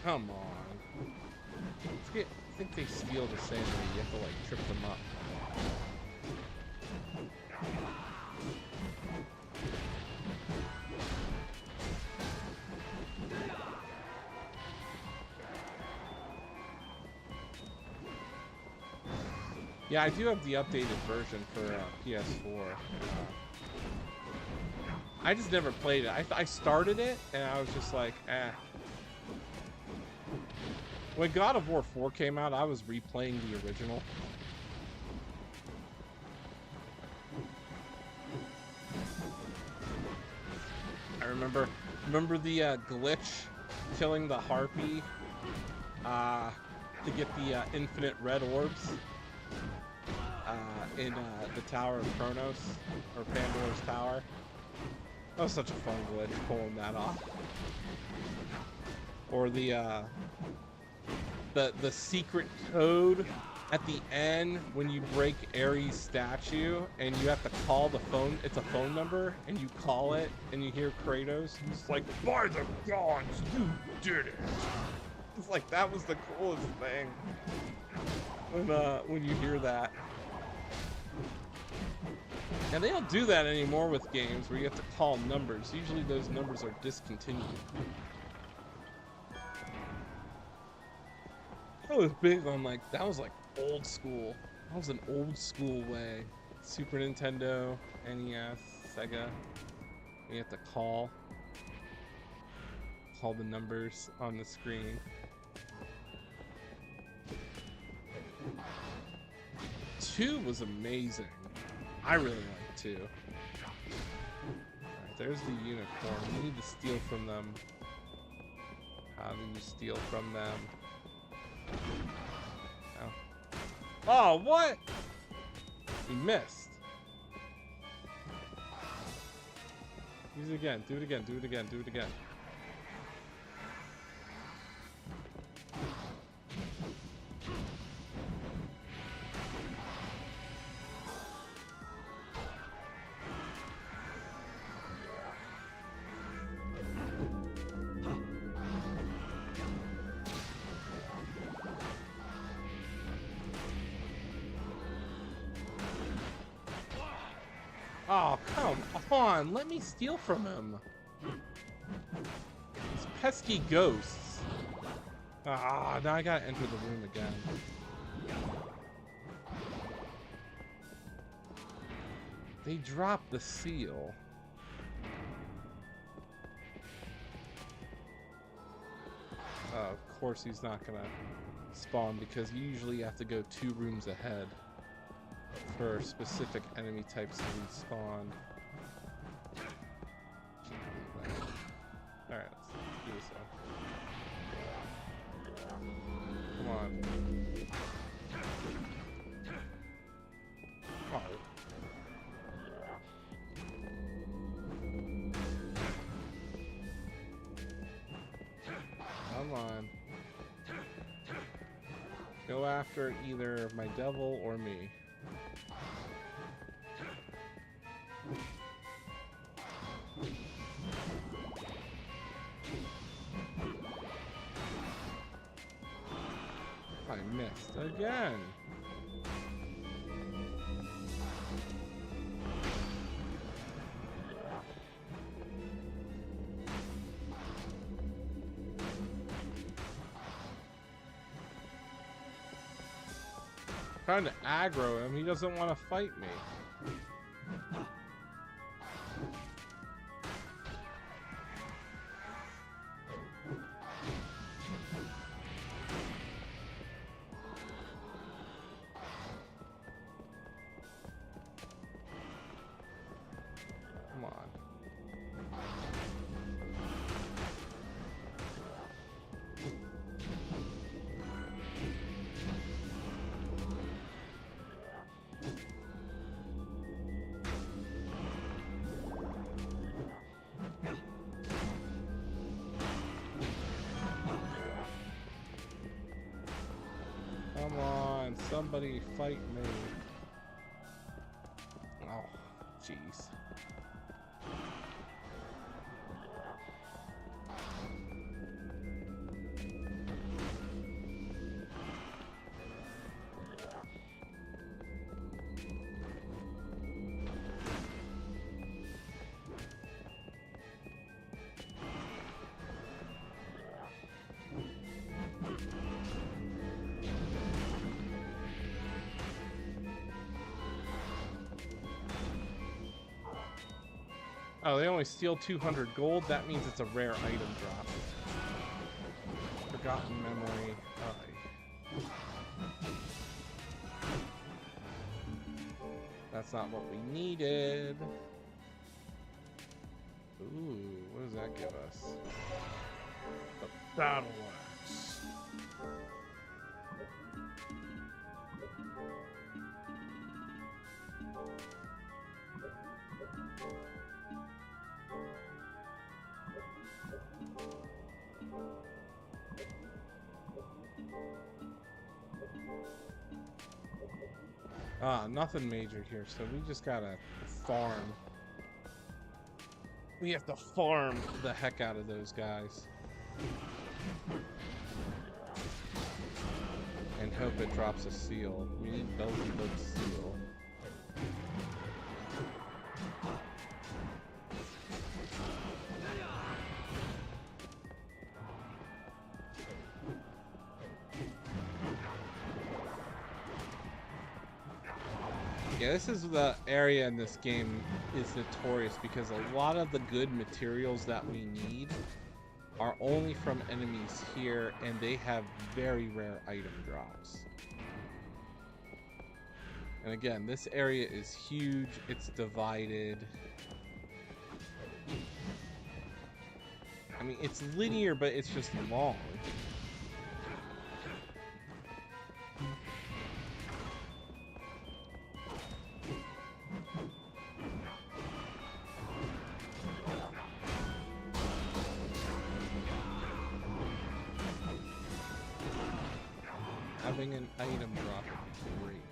Come on. Let's get, I think they steal the same way. You have to like trip them up. Yeah, I do have the updated version for PS4. I just never played it. I started it, and I was just like, eh. When God of War 4 came out, I was replaying the original. I remember the glitch killing the harpy to get the infinite red orbs in the Tower of Kronos, or Pandora's Tower. That was such a fun glitch, pulling that off. Or the secret code at the end when you break Ares' statue and you have to call the phone. It's a phone number, and you call it, and you hear Kratos. He's like, "By the gods, you did it!" It's like, that was the coolest thing when you hear that. And they don't do that anymore with games where you have to call numbers. Usually those numbers are discontinued. I was big on that was like old school. That was an old school way. Super Nintendo, NES, Sega. You have to call the numbers on the screen. 2 was amazing. I really liked 2. Alright, there's the unicorn. We need to steal from them. How do you steal from them? Oh, what? We missed. Use it again. Do it again. Do it again. Do it again. Oh, come on. Let me steal from him. These pesky ghosts. Ah, now I gotta enter the room again. They dropped the seal. Of course he's not gonna spawn, because you usually have to go 2 rooms ahead for specific enemy types to respawn. Alright, let's do this one. Come on. Oh. Come on. Go after either my devil or me. I missed again. Trying to aggro him, he doesn't want to fight me. Come on. Come on, somebody fight me. Oh, jeez. Oh, they only steal 200 gold. That means it's a rare item drop. Forgotten memory. That's not what we needed. Ooh, what does that give us? The battle axe. Nothing major here, so we just gotta farm. We have to farm the heck out of those guys. And hope it drops a seal. We need Belzebub seal. Yeah, this is the area in this game is notorious because a lot of the good materials that we need are only from enemies here, and they have very rare item drops. And again, this area is huge, it's divided. I mean, it's linear, but it's just long. Having an item drop would be great.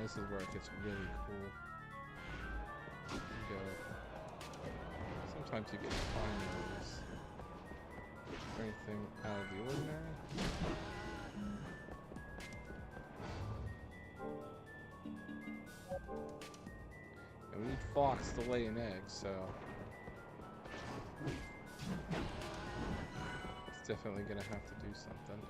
This is where it gets really cool. You go. Sometimes you get findings. Anything out of the ordinary? And we need Fox to lay an egg, so it's definitely gonna have to do something.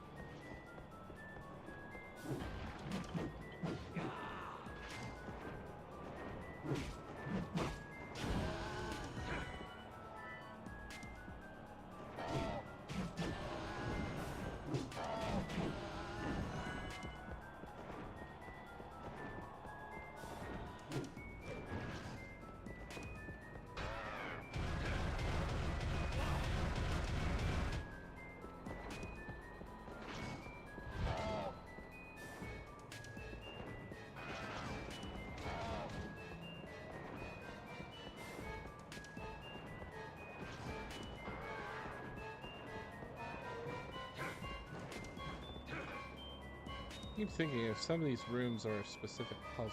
I keep thinking if some of these rooms are a specific puzzle.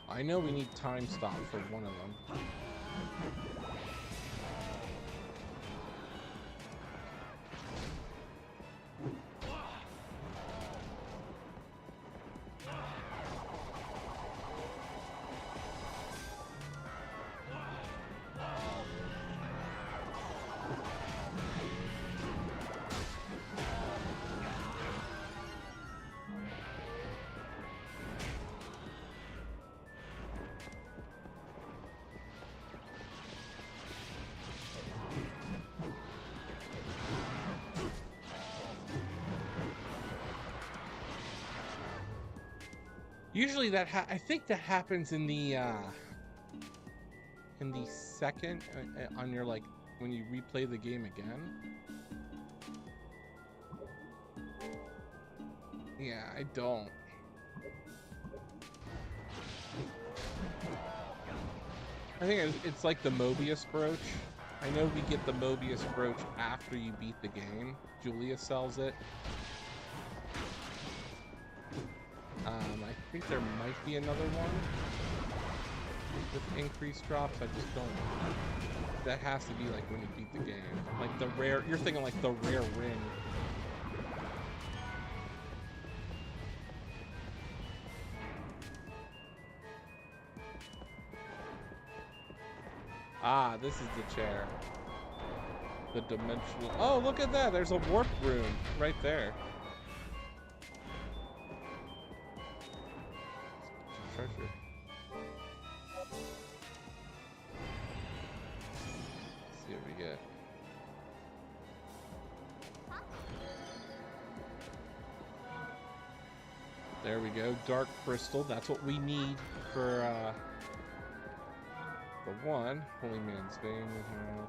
I know we need time stop for one of them. Usually that I think that happens in the second on your, like, when you replay the game again. Yeah, I don't. I think it's like the Mobius brooch. I know we get the Mobius brooch after you beat the game. Julia sells it. I think there might be another one with increased drops. I just don't know. That has to be like when you beat the game. Like the rare, you're thinking like the rare ring. Ah, this is the chair. The dimensional. Oh, look at that. There's a warp room right there. Treasure. Let's see what we get. There we go. Dark crystal. That's what we need for the one. Holy Man's Vein. We have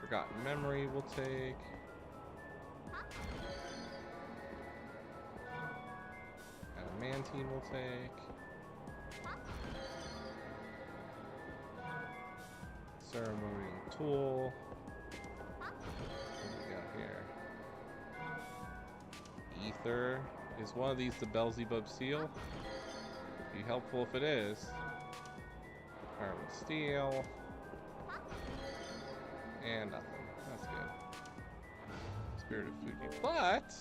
Forgotten Memory. We'll take. Adamantine. We'll take. Ceremonial Tool. What do we got here? Ether. Is one of these the Beelzebub seal? Be helpful if it is. Carbon Steel. And nothing. That's good. Spirit of Fuji. But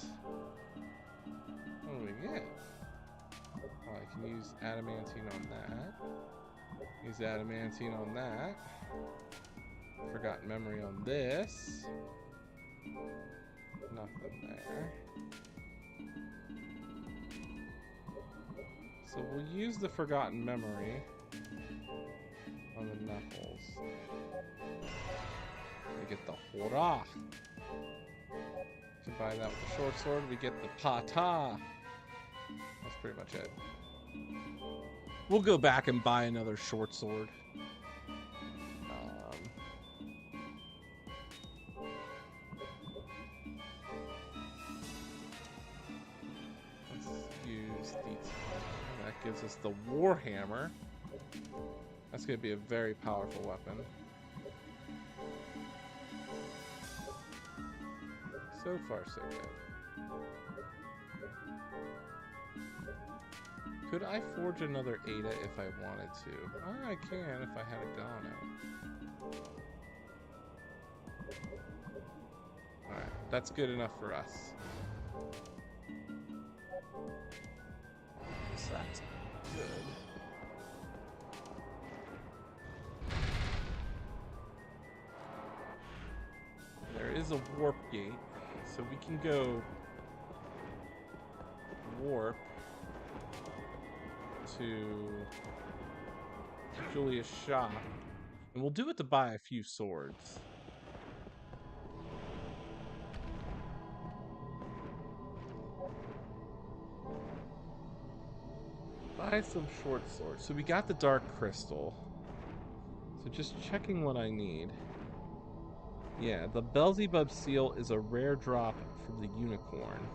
what do we get? Oh, I can use adamantine on that. Use adamantine on that. Forgotten Memory on this. Nothing there. So we'll use the Forgotten Memory on the Knuckles. We get the Hurrah! Combine that with the short sword, we get the Pata! That's pretty much it. We'll go back and buy another short sword. Let's use the... That gives us the Warhammer. That's going to be a very powerful weapon. So far, so good. Could I forge another Ada if I wanted to? Oh, I can if I had a Gano. Alright, that's good enough for us. So that's good. There is a warp gate, so we can go warp to Julia's shop, and we'll do it to buy a few swords. Buy some short swords. So we got the dark crystal. So just checking what I need. Yeah, the Beelzebub seal is a rare drop from the unicorn.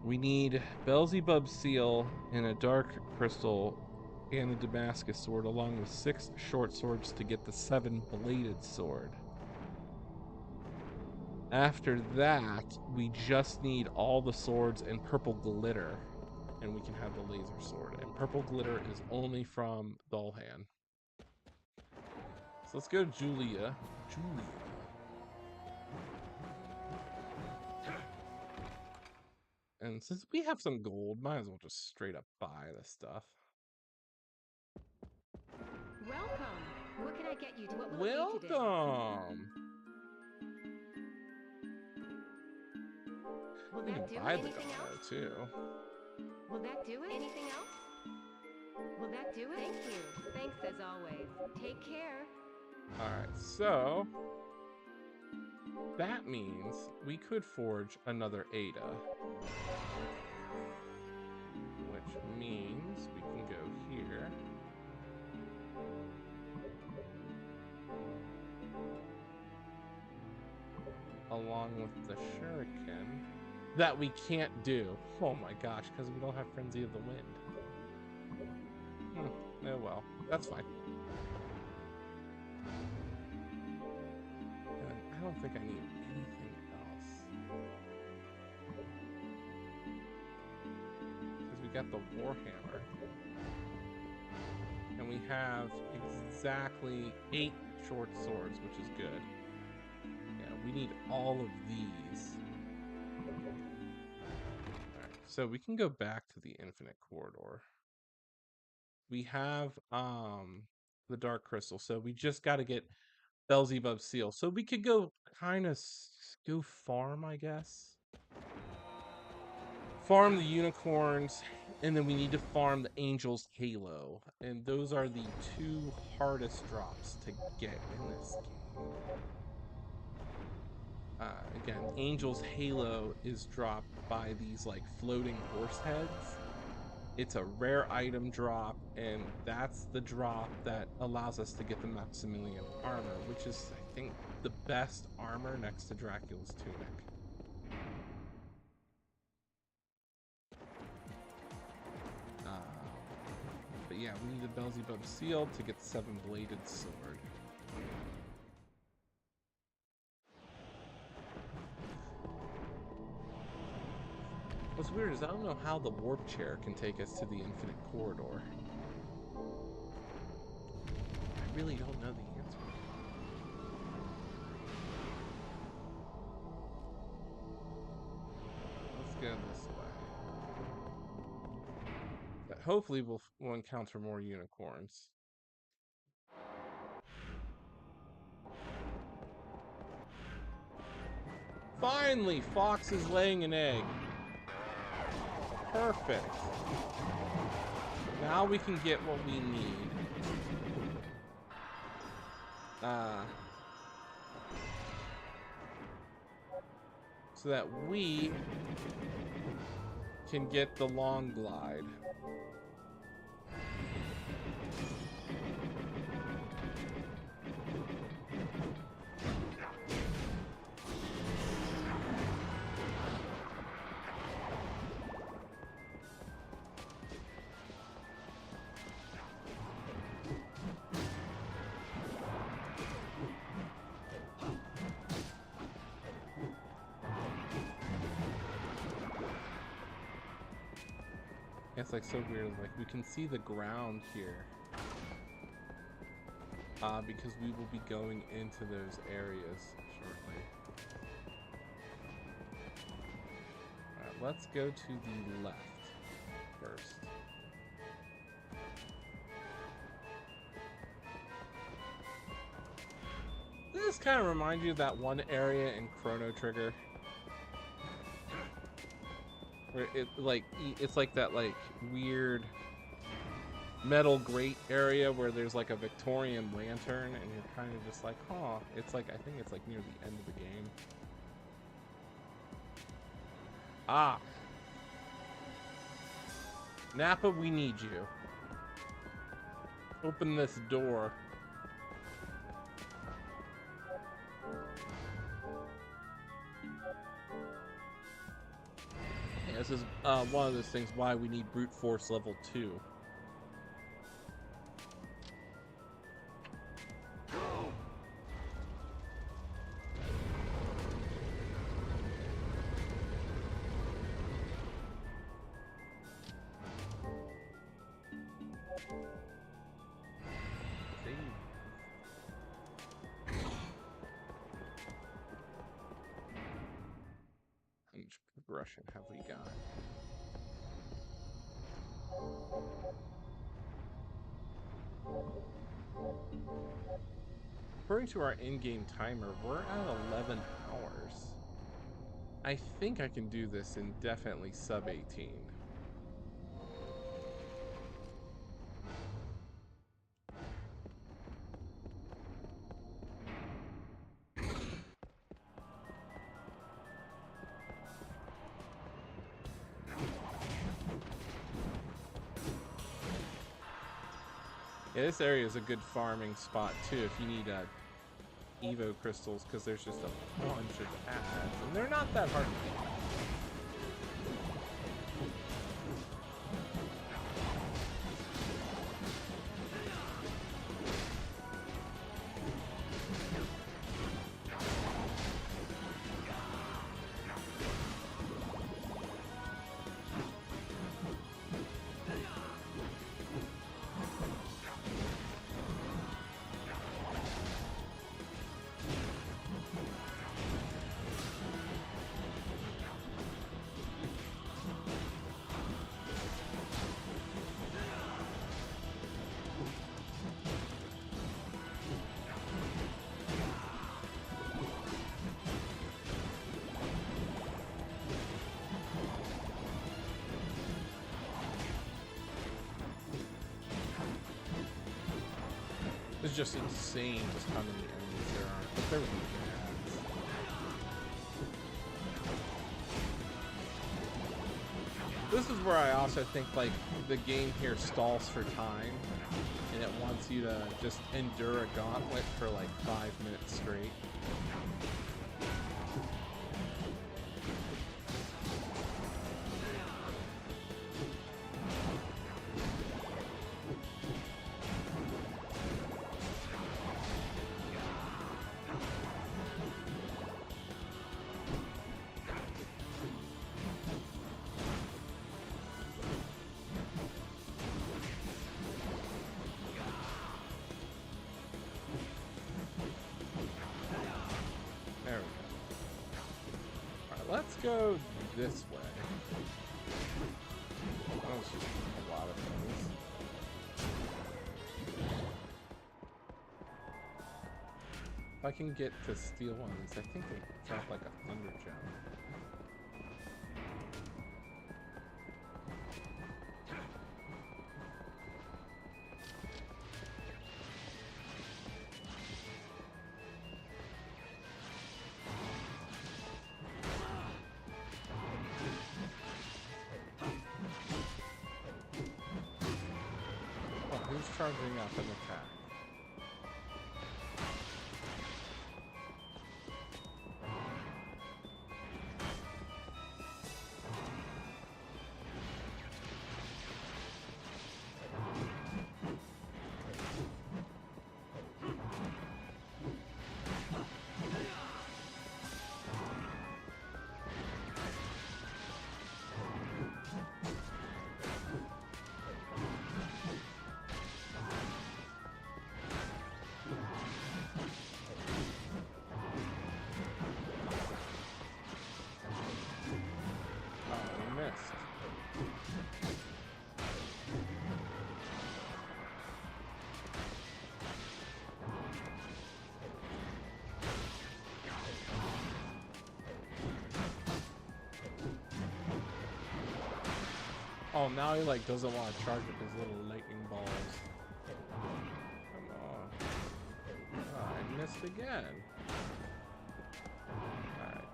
We need Beelzebub seal and a dark crystal and the Damascus sword, along with 6 short swords to get the 7-bladed sword. After that, we just need all the swords and purple glitter, and we can have the laser sword. And purple glitter is only from Dolhan. So let's go to Julia. And since we have some gold, might as well just straight up buy this stuff. Welcome. What can I get you? What will it be today? Welcome. Will We can that do buy the anything Gano else? too. Will that do it? Anything else? Will that do it? Thank you. Thanks as always. Take care. Alright, so that means we could forge another Ada. Which means we can go here. Along with the shuriken. That we can't do. Oh my gosh, because we don't have Frenzy of the Wind. Oh well, that's fine. And I don't think I need anything else. Because we got the Warhammer. And we have exactly 8 short swords, which is good. Yeah, we need all of these. Alright, so we can go back to the Infinite Corridor. We have the Dark Crystal, so we just got to get Beelzebub seal. So we could go kind of go farm, I guess. Farm the unicorns, and then we need to farm the Angel's Halo. And those are the 2 hardest drops to get in this game. Again, Angel's Halo is dropped by these like floating horse heads. It's a rare item drop, and that's the drop that allows us to get the Maximilian armor, which is, I think, the best armor next to Dracula's tunic. But yeah, we need a Beelzebub Seal to get the 7-bladed sword. What's weird is I don't know how the warp chair can take us to the infinite corridor. I really don't know the answer. Let's go this way. But hopefully we'll encounter more unicorns. Finally, Fox is laying an egg. Perfect. Now we can get what we need. So that we can get the long glide. It's like so weird, like we can see the ground here because we will be going into those areas shortly. Alright, let's go to the left first. Does this kind of remind you of that one area in Chrono Trigger? Where it's like that like weird metal grate area where there's like a Victorian lantern and you're kind of just like, huh, it's like, I think it's like near the end of the game. Ah. Nappa, we need you. Open this door. This is one of those things why we need brute force level 2. How much progression have we got? According to our in-game timer, we're at 11 hours. I think I can do this in definitely sub 18. Yeah, this area is a good farming spot too if you need Evo crystals, because there's just a bunch of ads, and they're not that hard to get. It's just insane just how many enemies there are. But they're really bad. This is where I also think like the game here stalls for time, and it wants you to just endure a gauntlet for like 5 minutes straight. Let's go this way. That was just a lot of things. If I can get to steal one of these, I think they drop like a thunder gem. Charging up an attack. Oh, now he like doesn't want to charge with his little lightning balls. Come on. Oh, I missed again. Alright.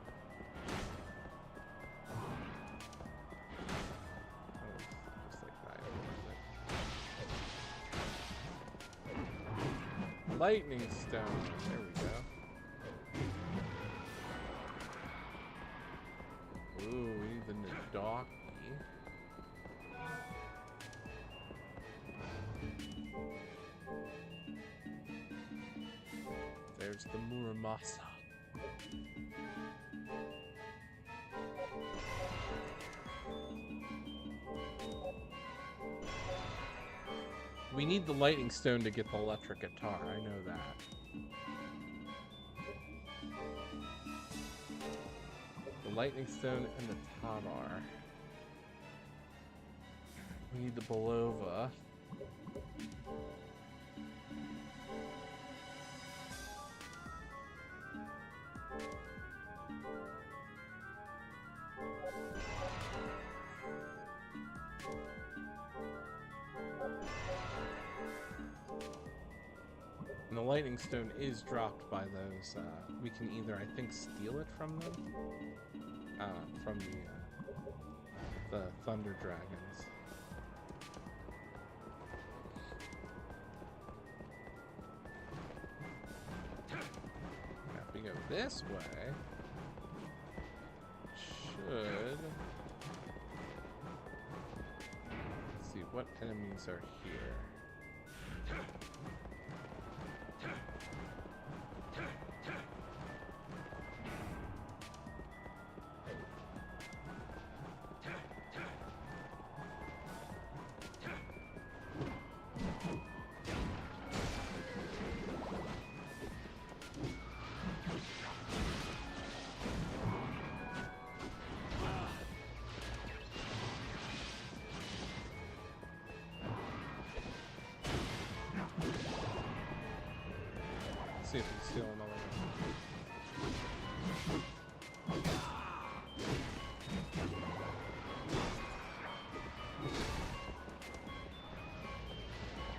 Just like that. Lightning stone. There we go. Ooh, even the dock. There's the Muramasa. We need the lightning stone to get the electric guitar, I know that. The lightning stone and the Tadar. We need the Belova. And the lightning stone is dropped by those. We can either, I think, steal it from them, from the thunder dragons. Now, if we go this way, should. Let's see what enemies are here. See if we can steal another one.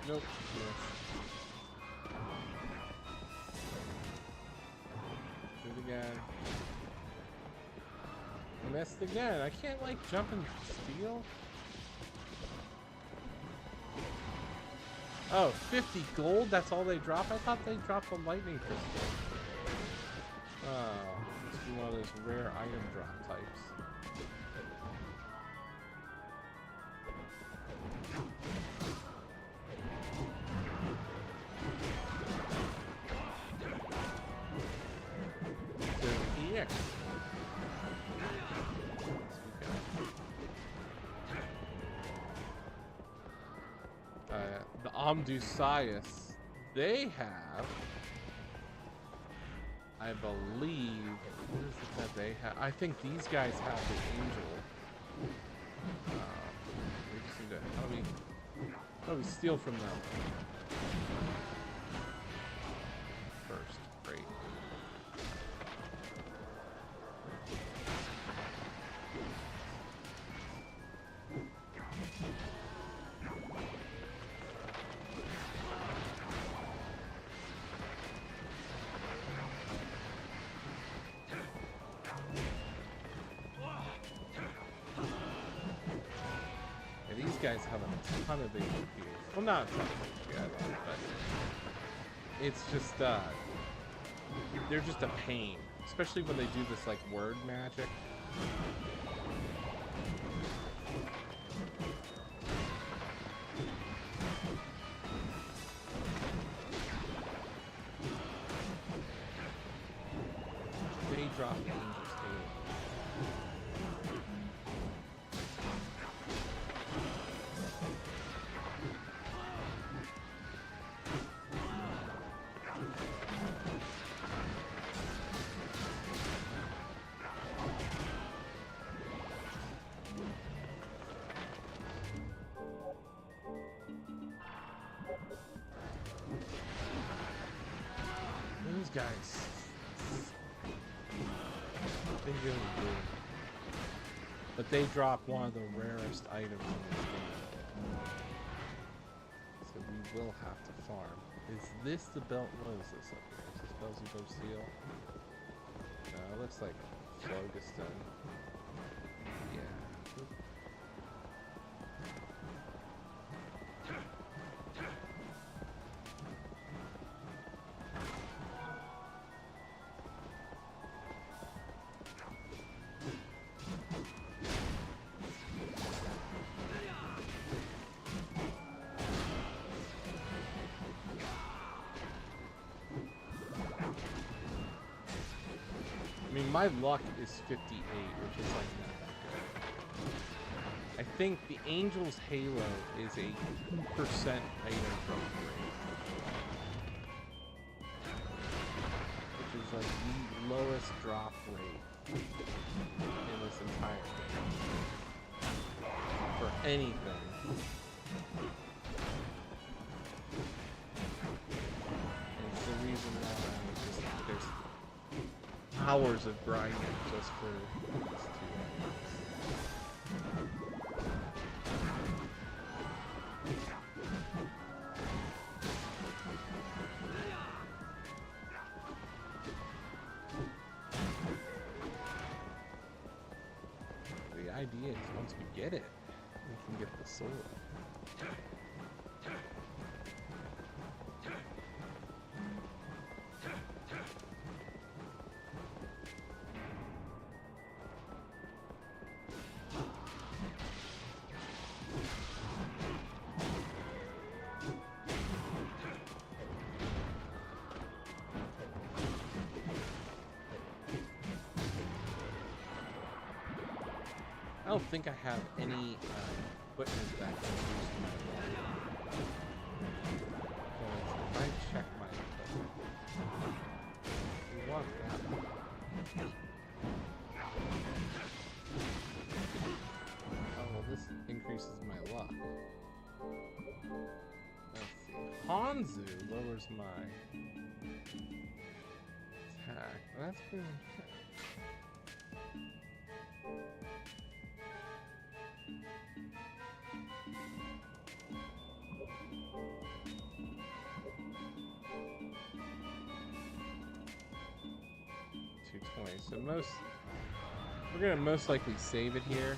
Nope. Do it again. missed again. I can't like jump and steal. Oh, 50 gold? That's all they drop? I thought they dropped the lightning crystal. Oh, must be one of those rare item drop types. So EX. The Omdusias, they have, I believe, what is it that they have? I think these guys have the angel. We just need to, how do we steal from them? First, great. Guys have a ton of HP. Well, not a ton of HP, I love it, but it's just, they're just a pain. Especially when they do this, like, word magic. They drop Angel's Halo. These guys, they really do. But they drop one of the rarest items in this game. So we will have to farm. Is this the belt? What is this up here? Is this Beelzebub Seal? No, it looks like Phlogiston. Yeah. I mean, my luck is 58, which is like not that good. I think the Angel's Halo is a 2% item from grade, which is like the lowest drop rate in this entire game for anything. And it's the reason why there's hours of grinding just for these two items. The idea is once we get it, we can get the sword. I don't think I have any equipment that can boost my luck. If I check my equipment, we want that. Oh, well, this increases my luck. Let's see. Hanzu lowers my attack. That's pretty much it. So most We're gonna most likely save it here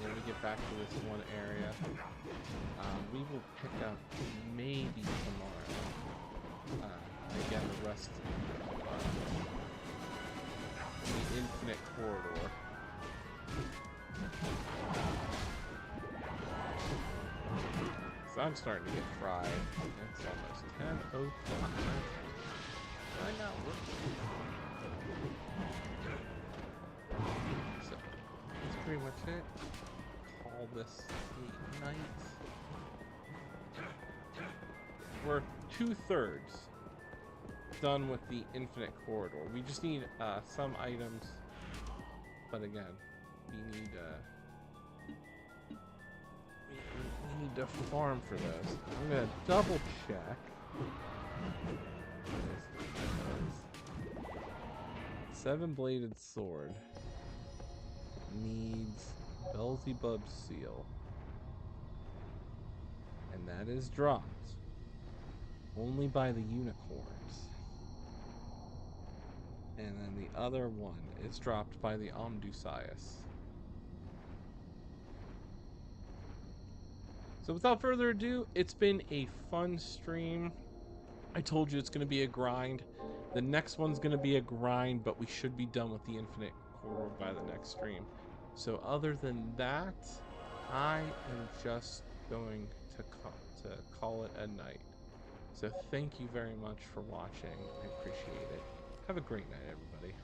when we get back to this one area. We will pick up maybe tomorrow. Again, the rest of the infinite corridor. So I'm starting to get fried. It's almost 10:05. Right now, so that's pretty much it. Call this a night. We're 2/3 done with the infinite corridor. We just need some items, but again, we need we need to farm for those. I'm gonna double check. Seven-bladed sword needs Beelzebub seal, and that is dropped only by the unicorns. And then the other one is dropped by the Omdusias. So without further ado, it's been a fun stream. I told you it's going to be a grind. The next one's going to be a grind, but we should be done with the infinite corridor by the next stream. So other than that, I am just going to call it a night. So thank you very much for watching. I appreciate it. Have a great night, everybody.